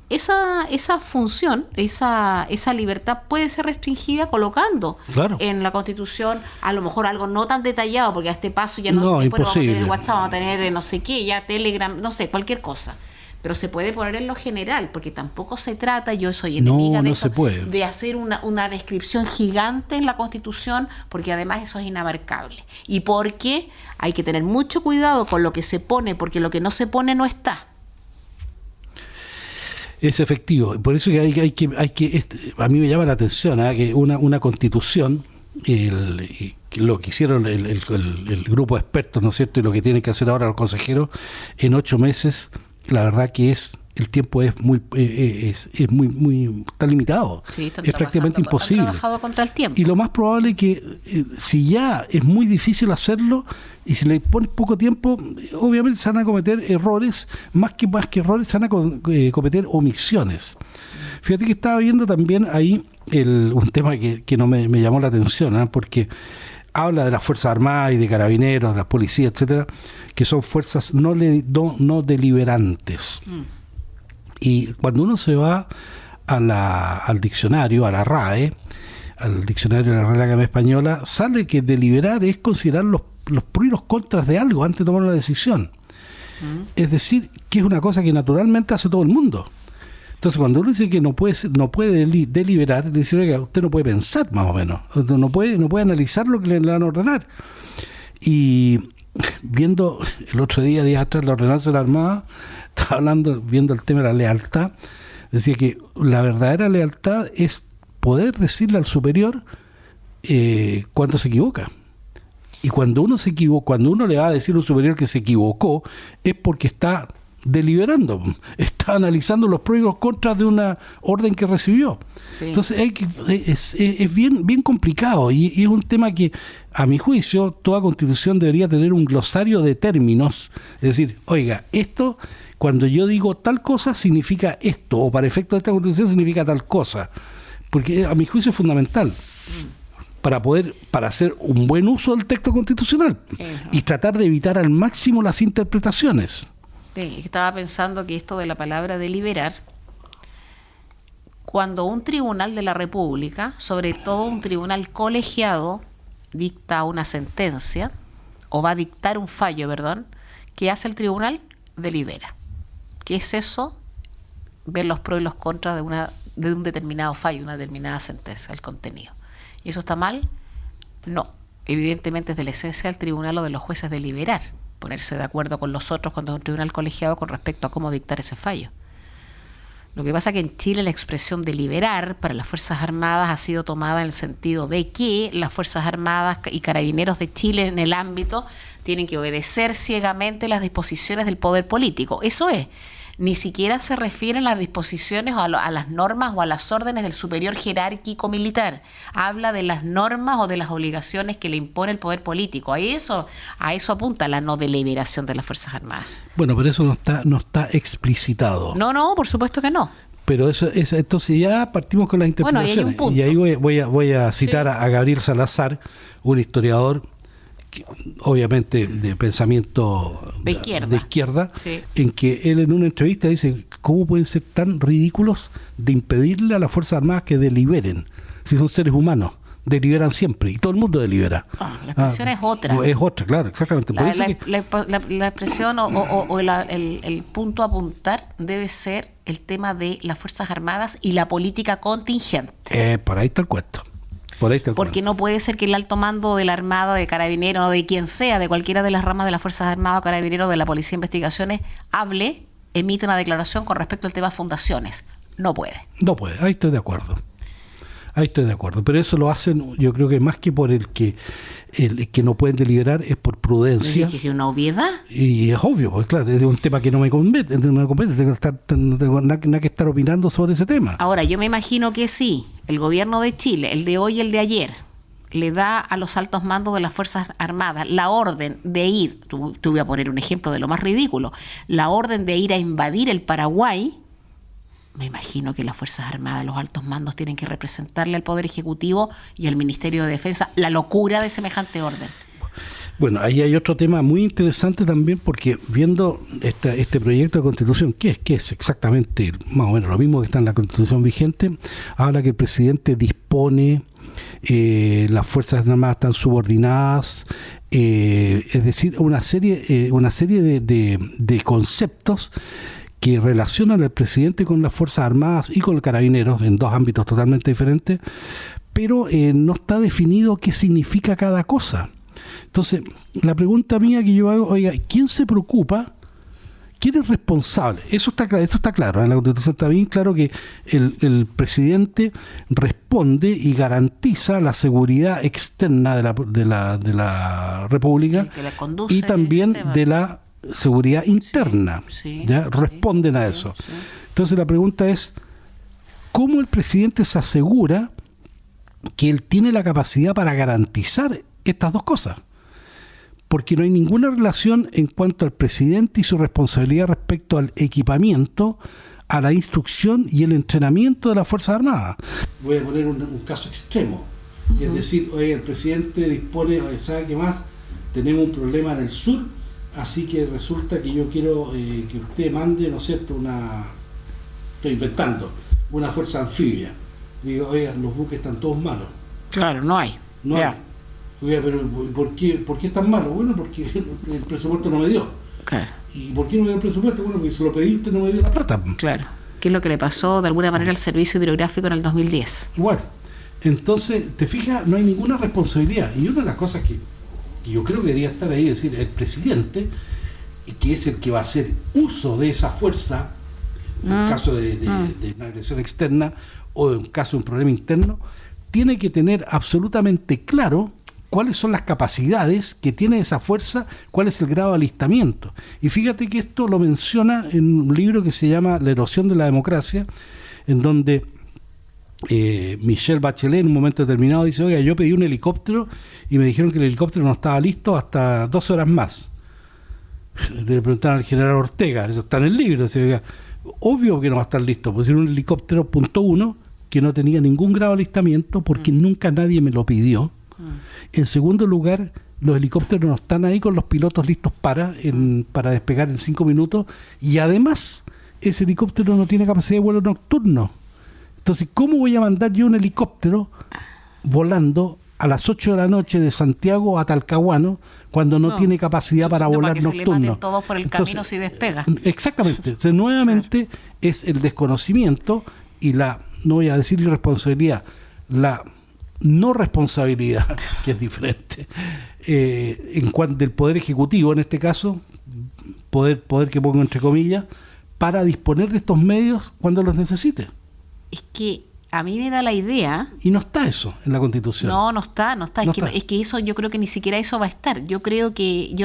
Esa función, esa libertad puede ser restringida colocando en la Constitución a lo mejor algo no tan detallado, porque a este paso ya después imposible. Vamos a tener WhatsApp, vamos a tener no sé qué, ya Telegram, no sé, cualquier cosa. Pero se puede poner en lo general, porque tampoco se trata, yo soy enemiga de hacer una descripción gigante en la Constitución, porque además eso es inabarcable. Y porque hay que tener mucho cuidado con lo que se pone, porque lo que no se pone no está. Es efectivo. Por eso que a mí me llama la atención que una Constitución, lo que hicieron el grupo de expertos, ¿no es cierto?, y lo que tienen que hacer ahora los consejeros en 8 meses, la verdad que es el tiempo es muy está limitado. Sí, están es prácticamente imposible. Han trabajado contra el tiempo. Y lo más probable es que si ya es muy difícil hacerlo y si le pones poco tiempo, obviamente se van a cometer errores, más que errores, se van a cometer omisiones. Fíjate que estaba viendo también ahí un tema que no me llamó la atención, porque habla de las Fuerzas Armadas y de Carabineros, de las policías, etcétera, que son fuerzas no deliberantes. Y cuando uno se va al diccionario, a la RAE, al diccionario de la Real Academia Española, sale que deliberar es considerar los pros y los contras de algo antes de tomar una decisión. Es decir, que es una cosa que naturalmente hace todo el mundo. Entonces, cuando uno dice que no puede deliberar, le dice que usted no puede pensar, más o menos. No puede analizar lo que le van a ordenar. Y viendo el otro días atrás, la ordenanza de la Armada, estaba viendo el tema de la lealtad, decía que la verdadera lealtad es poder decirle al superior cuando se equivoca. Y cuando uno se equivoca, cuando uno le va a decir a un superior que se equivocó, es porque está deliberando, está analizando los pros y los contras de una orden que recibió. Sí. Entonces es bien complicado y es un tema que, a mi juicio, toda Constitución debería tener un glosario de términos, es decir, oiga, esto, cuando yo digo tal cosa, significa esto, o para efecto de esta Constitución significa tal cosa, porque a mi juicio es fundamental para hacer un buen uso del texto constitucional y tratar de evitar al máximo las interpretaciones. Sí, estaba pensando que esto de la palabra deliberar, cuando un tribunal de la República, sobre todo un tribunal colegiado, dicta una sentencia, o va a dictar un fallo, ¿qué hace el tribunal? Delibera. ¿Qué es eso? Ver los pros y los contras de un determinado fallo, una determinada sentencia, el contenido. ¿Y eso está mal? No. Evidentemente es de la esencia del tribunal o de los jueces deliberar, ponerse de acuerdo con los otros cuando es un tribunal colegiado con respecto a cómo dictar ese fallo. Lo que pasa es que en Chile la expresión deliberar para las Fuerzas Armadas ha sido tomada en el sentido de que las Fuerzas Armadas y Carabineros de Chile en el ámbito tienen que obedecer ciegamente las disposiciones del poder político. Eso es. Ni siquiera se refieren a las disposiciones o a las normas o a las órdenes del superior jerárquico militar. Habla de las normas o de las obligaciones que le impone el poder político. A eso apunta la no deliberación de las Fuerzas Armadas. Bueno, pero eso no está explicitado. No, por supuesto que no. Pero entonces ya partimos con las interpretaciones. Bueno, y ahí voy a citar a Gabriel Salazar, un historiador obviamente de pensamiento de izquierda, sí, en que él en una entrevista dice, ¿cómo pueden ser tan ridículos de impedirle a las Fuerzas Armadas que deliberen? Si son seres humanos, deliberan siempre y todo el mundo delibera. La expresión es otra. Es otra, claro, exactamente. La expresión o el punto a apuntar debe ser el tema de las Fuerzas Armadas y la política contingente. Por ahí está el cuento. Porque no puede ser que el alto mando de la Armada, de Carabineros, o de quien sea, de cualquiera de las ramas de las Fuerzas Armadas, Carabineros, de la Policía de Investigaciones, emite una declaración con respecto al tema fundaciones. No puede, ahí estoy de acuerdo. Pero eso lo hacen, yo creo que más que por el que no pueden deliberar, es por prudencia. ¿Es una obviedad? Y es obvio, pues claro, es un tema que no me compete, no tengo nada que estar opinando sobre ese tema. Ahora, yo me imagino que sí, el gobierno de Chile, el de hoy y el de ayer, le da a los altos mandos de las Fuerzas Armadas la orden de ir, te voy a poner un ejemplo de lo más ridículo, la orden de ir a invadir el Paraguay. Me imagino que las Fuerzas Armadas, los altos mandos, tienen que representarle al Poder Ejecutivo y al Ministerio de Defensa la locura de semejante orden. Bueno, ahí hay otro tema muy interesante también, porque viendo este proyecto de Constitución, que es exactamente más o menos lo mismo que está en la Constitución vigente, habla que el presidente dispone, las Fuerzas Armadas están subordinadas, es decir, una serie de conceptos que relacionan al presidente con las Fuerzas Armadas y con el Carabineros en dos ámbitos totalmente diferentes, pero no está definido qué significa cada cosa. Entonces, la pregunta mía que yo hago, oiga, ¿quién se preocupa? ¿Quién es responsable? Eso está claro, en la Constitución está bien claro que el presidente responde y garantiza la seguridad externa de la República y también de la seguridad interna, ¿ya? Responden a eso. Entonces la pregunta es, ¿cómo el presidente se asegura que él tiene la capacidad para garantizar estas dos cosas? Porque no hay ninguna relación en cuanto al presidente y su responsabilidad respecto al equipamiento, a la instrucción y el entrenamiento de las Fuerzas Armadas. Voy a poner un caso extremo, es decir, oye, el presidente dispone, ¿sabe qué más? Tenemos un problema en el sur, así que resulta que yo quiero que usted mande, ¿no es cierto?, estoy inventando, una fuerza anfibia. Digo, oiga, los buques están todos malos. Claro, no hay. No hay. Oiga, pero ¿por qué están malos? Bueno, porque el presupuesto no me dio. Claro. ¿Y por qué no me dio el presupuesto? Bueno, porque se lo pedí y usted no me dio la plata. Claro. ¿Qué es lo que le pasó de alguna manera al servicio hidrográfico en el 2010? Igual. Entonces, te fijas, no hay ninguna responsabilidad. Y una de las cosas que yo creo que debería estar ahí, es decir, el presidente, que es el que va a hacer uso de esa fuerza, en el caso de una agresión externa o en un caso de un problema interno, tiene que tener absolutamente claro cuáles son las capacidades que tiene esa fuerza, cuál es el grado de alistamiento. Y fíjate que esto lo menciona en un libro que se llama La erosión de la democracia, en donde Michelle Bachelet en un momento determinado dice, oiga, yo pedí un helicóptero y me dijeron que el helicóptero no estaba listo hasta 12 horas más. Le preguntaron al general Ortega, eso está en el libro, dice, oiga, obvio que no va a estar listo, pues era un helicóptero .1 que no tenía ningún grado de alistamiento porque nunca nadie me lo pidió. En segundo lugar, los helicópteros no están ahí con los pilotos listos para despegar en 5 minutos, y además ese helicóptero no tiene capacidad de vuelo nocturno. Entonces, ¿cómo voy a mandar yo un helicóptero volando a las 8 de la noche de Santiago a Talcahuano cuando no tiene capacidad para volar nocturno? Se le maten todos por el camino si despega. Exactamente. Entonces, nuevamente es el desconocimiento y la, no voy a decir irresponsabilidad, la no responsabilidad, que es diferente, en cuanto del Poder Ejecutivo, en este caso, poder que pongo entre comillas, para disponer de estos medios cuando los necesite. Es que a mí me da la idea... Y no está eso en la Constitución. No está. Es que eso, yo creo que ni siquiera eso va a estar. Yo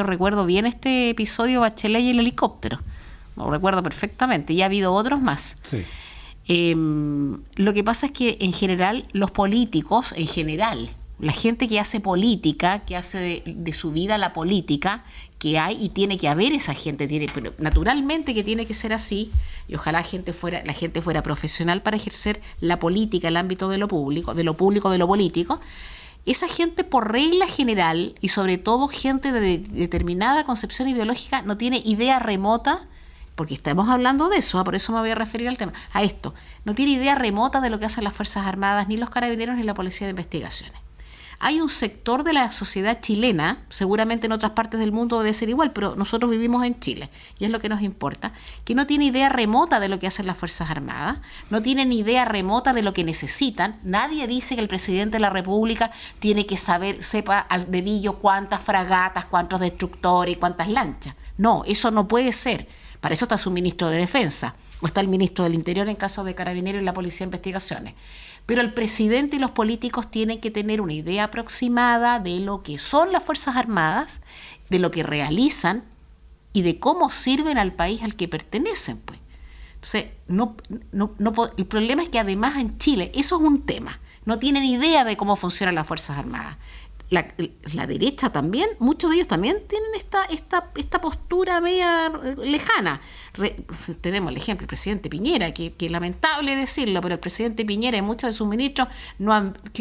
recuerdo bien este episodio Bachelet y el helicóptero. Lo recuerdo perfectamente. Y ha habido otros más. Sí. Lo que pasa es que en general los políticos, la gente que hace política, que hace de su vida la política, que hay y tiene que haber esa gente, pero naturalmente que tiene que ser así, y ojalá la gente fuera profesional para ejercer la política, el ámbito de lo público, de lo político. Esa gente, por regla general, y sobre todo gente de determinada concepción ideológica, no tiene idea remota, porque estamos hablando de eso, por eso me voy a referir al tema, a esto. No tiene idea remota de lo que hacen las Fuerzas Armadas, ni los Carabineros, ni la Policía de Investigaciones. Hay un sector de la sociedad chilena, seguramente en otras partes del mundo debe ser igual, pero nosotros vivimos en Chile, y es lo que nos importa, que no tiene idea remota de lo que hacen las Fuerzas Armadas, no tienen idea remota de lo que necesitan. Nadie dice que el presidente de la República tiene que sepa al dedillo cuántas fragatas, cuántos destructores y cuántas lanchas. No, eso no puede ser. Para eso está su ministro de Defensa, o está el ministro del Interior en caso de Carabineros y la Policía de Investigaciones. Pero el presidente y los políticos tienen que tener una idea aproximada de lo que son las Fuerzas Armadas, de lo que realizan y de cómo sirven al país al que pertenecen, pues. Entonces, el problema es que además en Chile, eso es un tema, no tienen idea de cómo funcionan las Fuerzas Armadas. La derecha también, muchos de ellos también tienen esta postura media lejana. Tenemos el ejemplo del presidente Piñera, que es lamentable decirlo, pero el presidente Piñera y muchos de sus ministros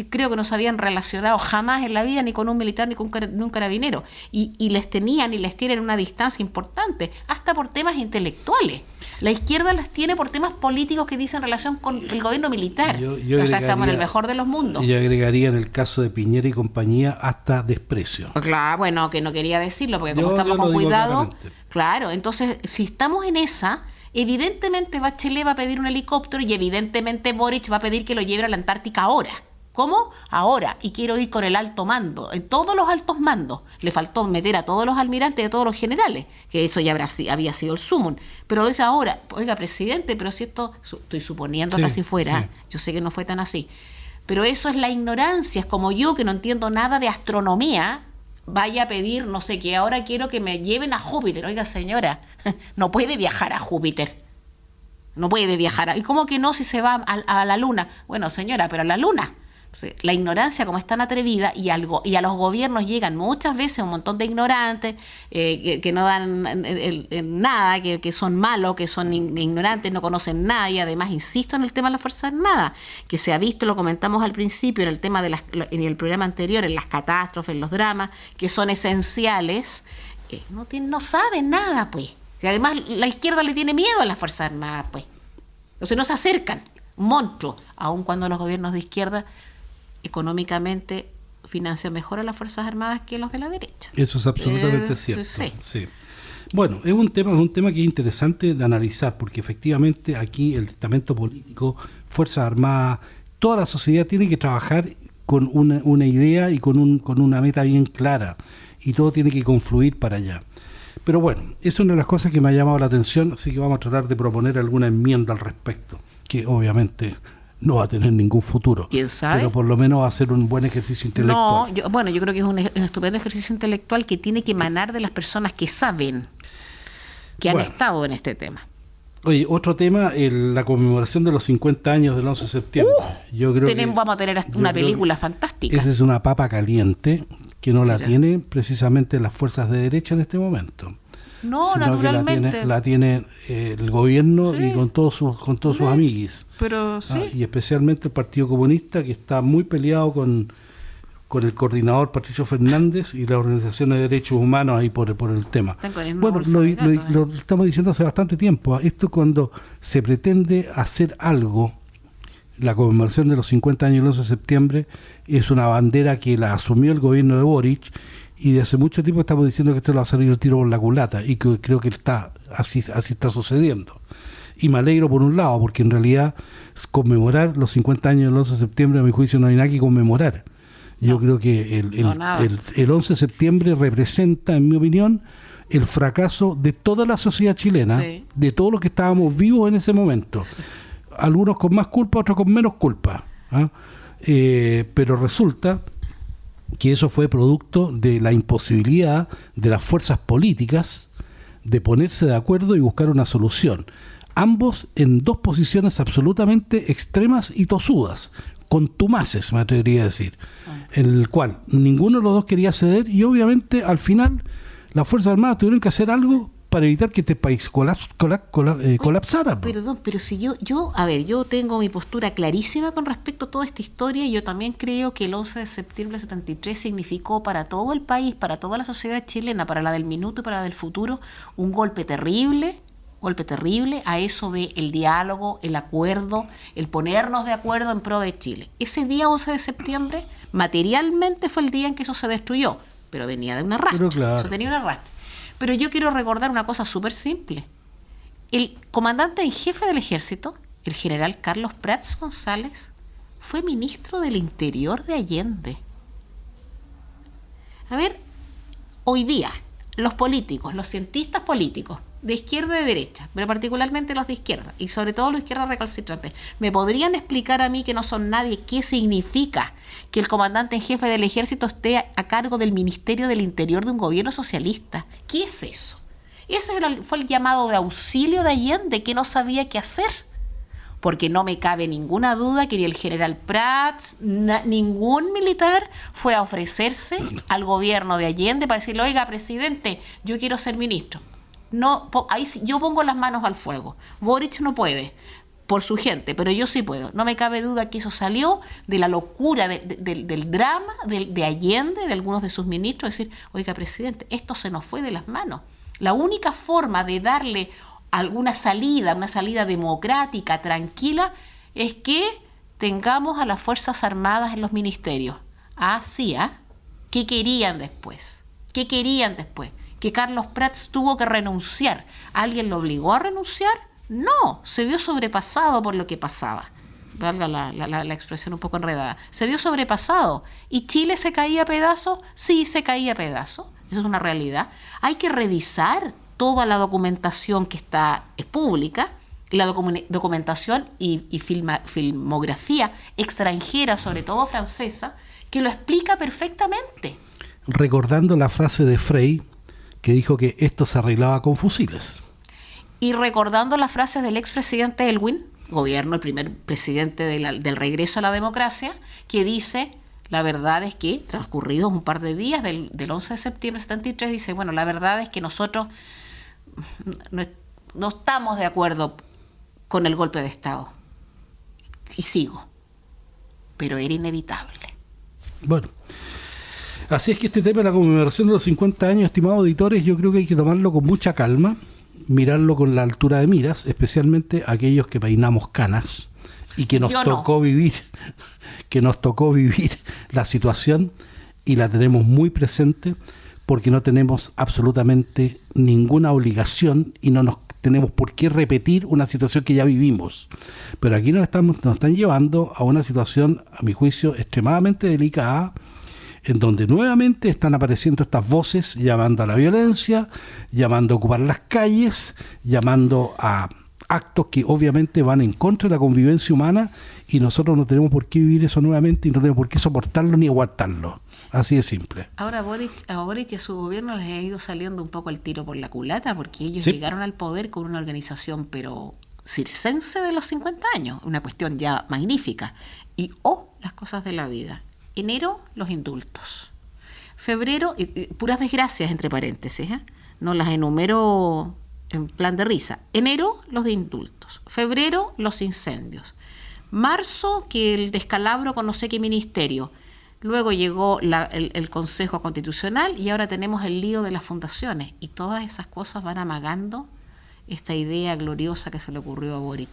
creo que no se habían relacionado jamás en la vida ni con un militar ni con un carabinero, y les tienen una distancia importante, hasta por temas intelectuales. La izquierda las tiene por temas políticos que dicen relación con el gobierno militar. O sea, estamos en el mejor de los mundos. Yo agregaría en el caso de Piñera y compañía hasta desprecio. Claro, bueno, que no quería decirlo, porque como estamos con cuidado, claro, entonces si estamos en esa, evidentemente Bachelet va a pedir un helicóptero y evidentemente Boric va a pedir que lo lleve a la Antártica ahora. ¿Cómo? Ahora. Y quiero ir con el alto mando, en todos los altos mandos. Le faltó meter a todos los almirantes y a todos los generales, que eso ya había sido el sumum. Pero lo dice ahora, oiga, presidente, pero si esto, estoy suponiendo que así fuera, yo sé que no fue tan así. Pero eso es la ignorancia, es como yo que no entiendo nada de astronomía, vaya a pedir, no sé qué, ahora quiero que me lleven a Júpiter. Oiga, señora, no puede viajar a Júpiter. No puede viajar. ¿Y cómo que no si se va a la Luna? Bueno, señora, pero a la Luna. Entonces, la ignorancia, como es tan atrevida, y a los gobiernos llegan muchas veces un montón de ignorantes que no dan nada, que son malos, que son ignorantes, no conocen nada, y además insisto en el tema de las Fuerzas Armadas, que se ha visto, lo comentamos al principio, en el tema en el programa anterior, en las catástrofes, en los dramas, que son esenciales, no saben nada, pues. Y además la izquierda le tiene miedo a las Fuerzas Armadas, pues. Entonces no se acercan, un monstruo, aun cuando los gobiernos de izquierda económicamente financian mejor a las Fuerzas Armadas que los de la derecha. Eso es absolutamente cierto. Sí. Sí. Bueno, es un tema que es interesante de analizar, porque efectivamente aquí el estamento político, Fuerzas Armadas, toda la sociedad tiene que trabajar con una idea y con una meta bien clara, y todo tiene que confluir para allá. Pero bueno, es una de las cosas que me ha llamado la atención, así que vamos a tratar de proponer alguna enmienda al respecto, que obviamente no va a tener ningún futuro. ¿Quién sabe? Pero por lo menos va a ser un buen ejercicio intelectual. No, yo creo que es un estupendo ejercicio intelectual que tiene que emanar de las personas que saben, que han estado en este tema. Oye, otro tema, la conmemoración de los 50 años del 11 de septiembre. Vamos a tener una película fantástica. Esa es una papa caliente que no la tiene precisamente las fuerzas de derecha en este momento. No, sino naturalmente. Que la tiene el gobierno, sí, y con todos sus amiguis. Pero sí. Y especialmente el Partido Comunista, que está muy peleado con el coordinador Patricio Fernández y las organizaciones de derechos humanos ahí por el tema. Bueno, lo estamos diciendo hace bastante tiempo. Esto, cuando se pretende hacer algo, la conmemoración de los 50 años del 11 de septiembre es una bandera que la asumió el gobierno de Boric, y de hace mucho tiempo estamos diciendo que esto le va a salir el tiro por la culata, y que creo que así está sucediendo. Y me alegro por un lado, porque en realidad conmemorar los 50 años del 11 de septiembre, a mi juicio, no hay nada que conmemorar. Yo creo que el 11 de septiembre representa, en mi opinión, el fracaso de toda la sociedad chilena, sí, de todos los que estábamos vivos en ese momento. Algunos con más culpa, otros con menos culpa. Pero resulta que eso fue producto de la imposibilidad de las fuerzas políticas de ponerse de acuerdo y buscar una solución. Ambos en dos posiciones absolutamente extremas y tosudas, contumaces, me atrevería a decir, en el cual ninguno de los dos quería ceder, y obviamente al final las Fuerzas Armadas tuvieron que hacer algo para evitar que este país colapsara. Perdón, pero si yo tengo mi postura clarísima con respecto a toda esta historia, y yo también creo que el 11 de septiembre del 73 significó para todo el país, para toda la sociedad chilena, para la del minuto y para la del futuro, un golpe terrible a eso de el diálogo, el acuerdo, el ponernos de acuerdo en pro de Chile. Ese día 11 de septiembre, materialmente fue el día en que eso se destruyó, pero venía de un arrastre, claro, eso tenía un arrastre. Pero yo quiero recordar una cosa súper simple. El comandante en jefe del ejército, el general Carlos Prats González, fue ministro del Interior de Allende. A ver, hoy día, los políticos, los cientistas políticos, de izquierda y de derecha, pero particularmente los de izquierda, y sobre todo los de izquierda recalcitrantes, ¿me podrían explicar a mí, que no son nadie, qué significa que el comandante en jefe del ejército esté a cargo del Ministerio del Interior de un gobierno socialista? ¿Qué es eso? Ese fue el llamado de auxilio de Allende, que no sabía qué hacer. Porque no me cabe ninguna duda que ni el general Prats, ningún militar fue a ofrecerse al gobierno de Allende para decirle: oiga, presidente, yo quiero ser ministro. No, ahí sí, yo pongo las manos al fuego. Boric no puede, por su gente, pero yo sí puedo. No me cabe duda que eso salió de la locura, del drama de Allende, de algunos de sus ministros, decir: oiga, presidente, esto se nos fue de las manos. La única forma de darle alguna salida, una salida democrática, tranquila, es que tengamos a las Fuerzas Armadas en los ministerios. ¿Qué querían después? Que Carlos Prats tuvo que renunciar. ¿Alguien lo obligó a renunciar? No, se vio sobrepasado por lo que pasaba. Valga la expresión un poco enredada. Se vio sobrepasado. ¿Y Chile se caía a pedazos? Sí, se caía a pedazos. Eso es una realidad. Hay que revisar toda la documentación que es pública, la documentación y filmografía extranjera, sobre todo francesa, que lo explica perfectamente. recordando la frase de Frey que dijo que esto se arreglaba con fusiles. Y recordando las frases del expresidente Elwin, gobierno, el primer presidente del regreso a la democracia, que dice, la verdad es que, transcurridos un par de días del 11 de septiembre de 73, dice, bueno, la verdad es que nosotros no estamos de acuerdo con el golpe de Estado. Y sigo. Pero era inevitable. Bueno, así es que este tema de la conmemoración de los 50 años, estimados auditores, yo creo que hay que tomarlo con mucha calma, mirarlo con la altura de miras, especialmente aquellos que peinamos canas y que nos tocó vivir la situación y la tenemos muy presente porque no tenemos absolutamente ninguna obligación y no nos tenemos por qué repetir una situación que ya vivimos. Pero aquí nos están llevando a una situación, a mi juicio, extremadamente delicada, en donde nuevamente están apareciendo estas voces llamando a la violencia, llamando a ocupar las calles, llamando a actos que obviamente van en contra de la convivencia humana, y nosotros no tenemos por qué vivir eso nuevamente y no tenemos por qué soportarlo ni aguantarlo. Así de simple. Ahora a Boric y a su gobierno les ha ido saliendo un poco el tiro por la culata, porque ellos ¿Sí? llegaron al poder con una organización pero circense de los 50 años, una cuestión ya magnífica. Y las cosas de la vida. Enero, los indultos. Febrero, puras desgracias entre paréntesis, no las enumero en plan de risa. Enero, los de indultos. Febrero, los incendios. Marzo, que el descalabro con no sé qué ministerio. Luego llegó el Consejo Constitucional y ahora tenemos el lío de las fundaciones. Y todas esas cosas van amagando esta idea gloriosa que se le ocurrió a Boric,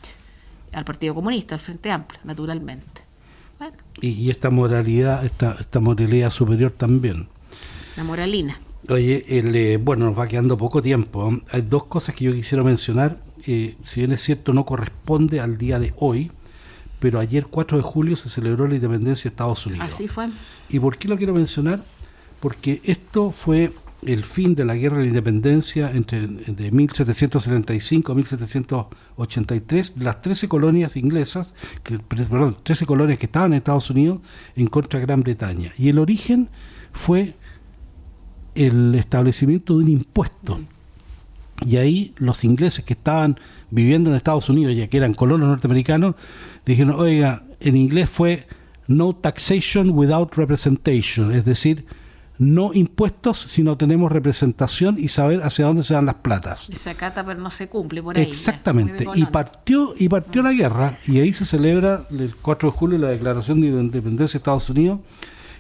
al Partido Comunista, al Frente Amplio, naturalmente. Bueno. Y esta moralidad, esta moralidad superior también. La moralina. Oye, bueno, nos va quedando poco tiempo. Hay dos cosas que yo quisiera mencionar. Si bien es cierto, no corresponde al día de hoy, pero ayer 4 de julio se celebró la independencia de Estados Unidos. Así fue. ¿Y por qué lo quiero mencionar? Porque esto fue el fin de la guerra de la independencia de 1775 a 1783, de las 13 colonias inglesas, 13 colonias que estaban en Estados Unidos en contra de Gran Bretaña. Y el origen fue el establecimiento de un impuesto. Y ahí los ingleses que estaban viviendo en Estados Unidos, ya que eran colonos norteamericanos, le dijeron, oiga, en inglés fue no taxation without representation, es decir, no impuestos si no tenemos representación y saber hacia dónde se dan las platas. Se acata pero no se cumple por ahí. Exactamente, y partió la guerra, y ahí se celebra el 4 de julio la declaración de independencia de Estados Unidos,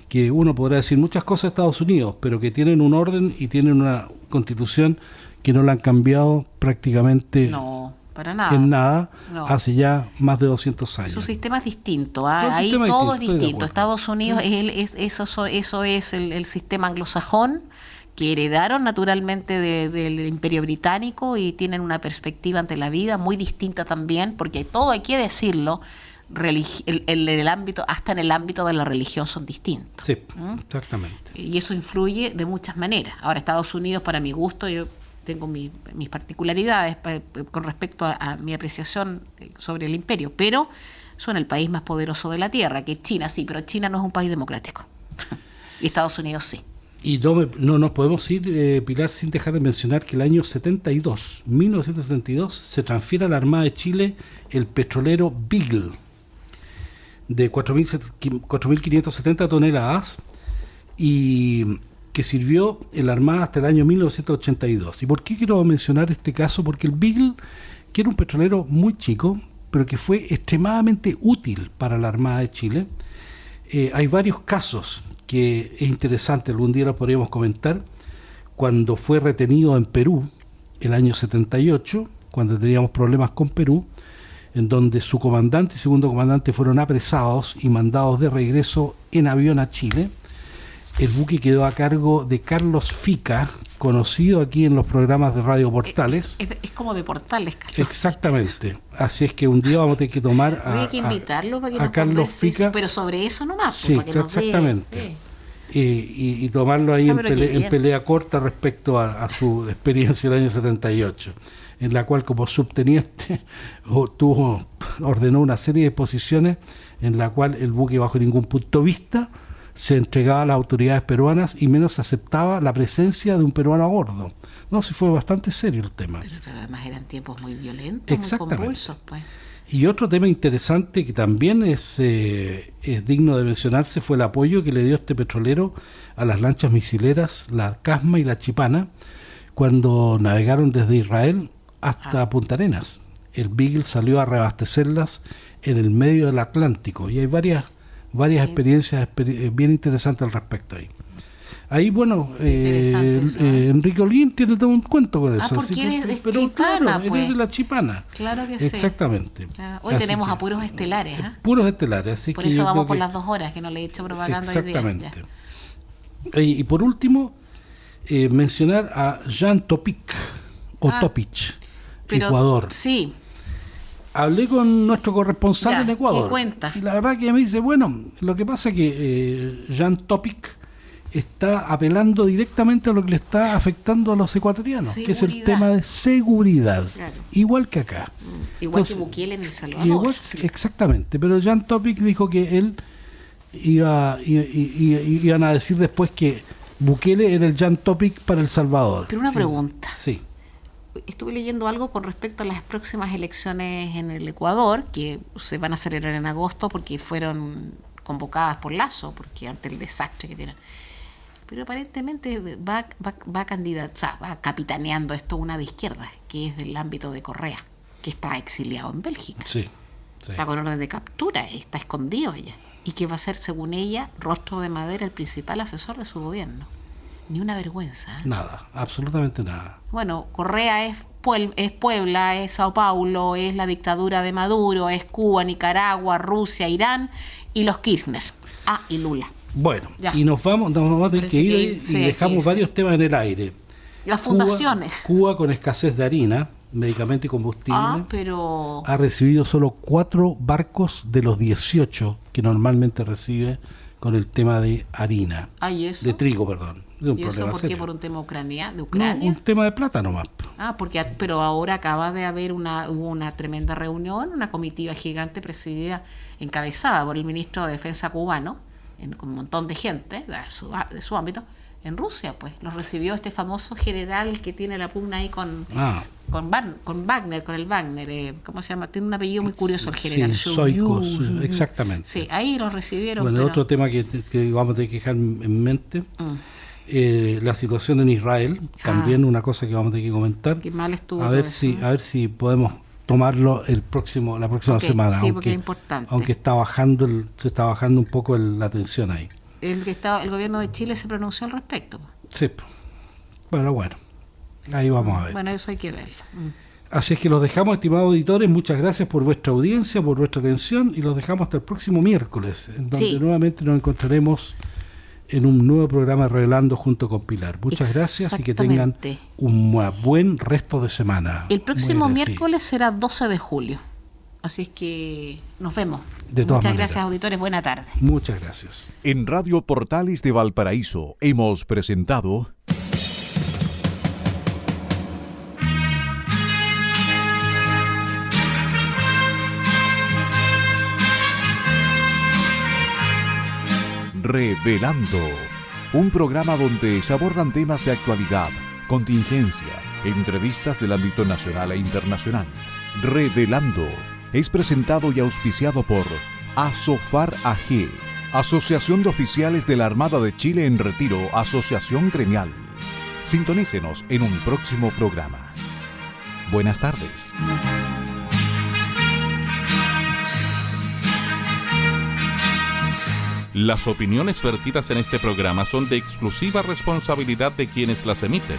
que uno podrá decir muchas cosas de Estados Unidos, pero que tienen un orden y tienen una constitución que no la han cambiado prácticamente para nada. En nada, hace ya más de 200 años. Su sistema es distinto, ahí todo es distinto. Estados Unidos, eso es el sistema anglosajón que heredaron naturalmente del Imperio Británico y tienen una perspectiva ante la vida muy distinta también, porque todo hay que decirlo, el ámbito, hasta en el ámbito de la religión son distintos. Sí, exactamente. Y eso influye de muchas maneras. Ahora, Estados Unidos, para mi gusto, yo tengo mis particularidades con respecto a mi apreciación sobre el imperio, pero son el país más poderoso de la Tierra, que es China, sí, pero China no es un país democrático. Y Estados Unidos sí. Y no nos podemos ir, Pilar, sin dejar de mencionar que el año 1972, se transfiere a la Armada de Chile el petrolero Beagle, de 4.570 toneladas, y que sirvió en la Armada hasta el año 1982. ¿Y por qué quiero mencionar este caso? Porque el Beagle, que era un petrolero muy chico, pero que fue extremadamente útil para la Armada de Chile, hay varios casos que es interesante, algún día lo podríamos comentar, cuando fue retenido en Perú, el año 78, cuando teníamos problemas con Perú, en donde su comandante y segundo comandante fueron apresados y mandados de regreso en avión a Chile. El buque quedó a cargo de Carlos Fica, conocido aquí en los programas de Radio Portales. Es como de Portales, Carlos. Exactamente. Así es que un día vamos a tener que tomar hay que invitarlo para que a Carlos Fica. Pero sobre eso nomás. Sí, para que exactamente. Y tomarlo ahí en pelea corta respecto a su experiencia el año 78, en la cual como subteniente ordenó una serie de posiciones en la cual el buque bajo ningún punto de vista se entregaba a las autoridades peruanas y menos se aceptaba la presencia de un peruano a bordo. No, sí fue bastante serio el tema. Pero además eran tiempos muy violentos, muy convulsos, pues. Y otro tema interesante que también es digno de mencionarse fue el apoyo que le dio este petrolero a las lanchas misileras, la Casma y la Chipana, cuando navegaron desde Israel hasta Punta Arenas. El Beagle salió a reabastecerlas en el medio del Atlántico y hay varias experiencias bien interesantes al respecto ahí. Ahí, bueno, Enrique Olguín tiene todo un cuento con eso. Porque él es de pero Chipana, claro, pues. Él es de la Chipana. Claro que sí. Exactamente. Claro. Hoy tenemos a puros estelares. Puros estelares. Así por que eso yo vamos creo por que las 2 horas, que no le he hecho propaganda exactamente. Hoy día. Y por último, mencionar a Jan Topic, o Topic, Ecuador. Sí. Hablé con nuestro corresponsal en Ecuador. ¿Qué cuenta? Y la verdad que me dice, bueno, lo que pasa es que Jan Topic está apelando directamente a lo que le está afectando a los ecuatorianos, que es el tema de seguridad, claro. Igual que acá. Igual entonces, que Bukele en El Salvador. Exactamente, pero Jan Topic dijo que él iban a decir después que Bukele era el Jan Topic para El Salvador. Pero una pregunta. Sí. Estuve leyendo algo con respecto a las próximas elecciones en el Ecuador, que se van a celebrar en agosto porque fueron convocadas por Lazo, porque ante el desastre que tienen. Pero aparentemente va capitaneando esto una de izquierda, que es del ámbito de Correa, que está exiliado en Bélgica. Sí. Está con orden de captura, está escondido ella. Y que va a ser, según ella, rostro de madera el principal asesor de su gobierno. Ni una vergüenza. Nada, absolutamente nada. Bueno, Correa es Puebla, es Sao Paulo, es la dictadura de Maduro, es Cuba, Nicaragua, Rusia, Irán y los Kirchner. Y Lula. Bueno, ya. Y nos vamos a tener que ir y dejamos varios temas en el aire. Las fundaciones. Cuba con escasez de harina, medicamento y combustible. Pero ha recibido solo 4 barcos de los 18 que normalmente recibe con el tema de harina. ¿Y eso? De trigo, perdón. ¿Y eso por qué? ¿Por un tema de Ucrania? No, un tema de plata nomás. Pero ahora acaba de haber hubo una tremenda reunión, una comitiva gigante presidida, encabezada por el ministro de Defensa cubano, con un montón de gente de su ámbito, en Rusia, pues. Los recibió este famoso general que tiene la pugna ahí con Wagner, con el Wagner, ¿cómo se llama? Tiene un apellido muy curioso el general. Shoigu, exactamente. Sí, ahí los recibieron. Bueno, otro tema que vamos a tener que dejar en mente, la situación en Israel, también una cosa que vamos a tener que comentar. Qué mal estuvo a ver si podemos tomarlo la próxima semana, sí, porque es importante. Aunque se está bajando un poco la tensión ahí. El gobierno de Chile se pronunció al respecto. Sí, bueno, ahí vamos a ver. Bueno, eso hay que verlo. Así es que los dejamos, estimados auditores, muchas gracias por vuestra audiencia, por vuestra atención, y los dejamos hasta el próximo miércoles, en donde nuevamente nos encontraremos en un nuevo programa Revelando junto con Pilar. Muchas gracias y que tengan un buen resto de semana. El próximo miércoles será 12 de julio. Así es que nos vemos. Muchas gracias, auditores. Buena tarde. Muchas gracias. En Radio Portales de Valparaíso hemos presentado Revelando, un programa donde se abordan temas de actualidad, contingencia, entrevistas del ámbito nacional e internacional. Revelando es presentado y auspiciado por Asofar AG, Asociación de Oficiales de la Armada de Chile en Retiro, Asociación Gremial. Sintonícenos en un próximo programa. Buenas tardes. Las opiniones vertidas en este programa son de exclusiva responsabilidad de quienes las emiten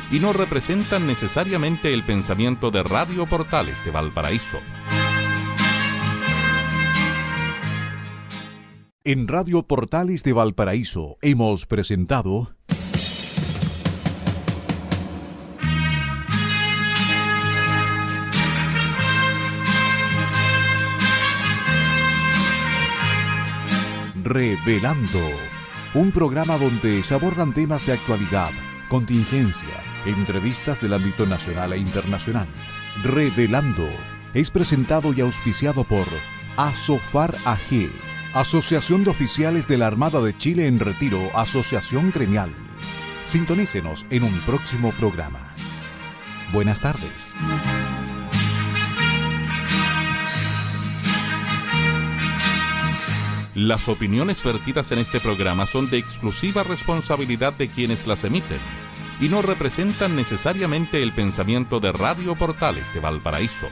y no representan necesariamente el pensamiento de Radio Portales de Valparaíso. En Radio Portales de Valparaíso hemos presentado Revelando, un programa donde se abordan temas de actualidad, contingencia, entrevistas del ámbito nacional e internacional. Revelando es presentado y auspiciado por Asofar AG, Asociación de Oficiales de la Armada de Chile en Retiro, Asociación Gremial. Sintonícenos en un próximo programa. Buenas tardes. Las opiniones vertidas en este programa son de exclusiva responsabilidad de quienes las emiten y no representan necesariamente el pensamiento de Radio Portales de Valparaíso,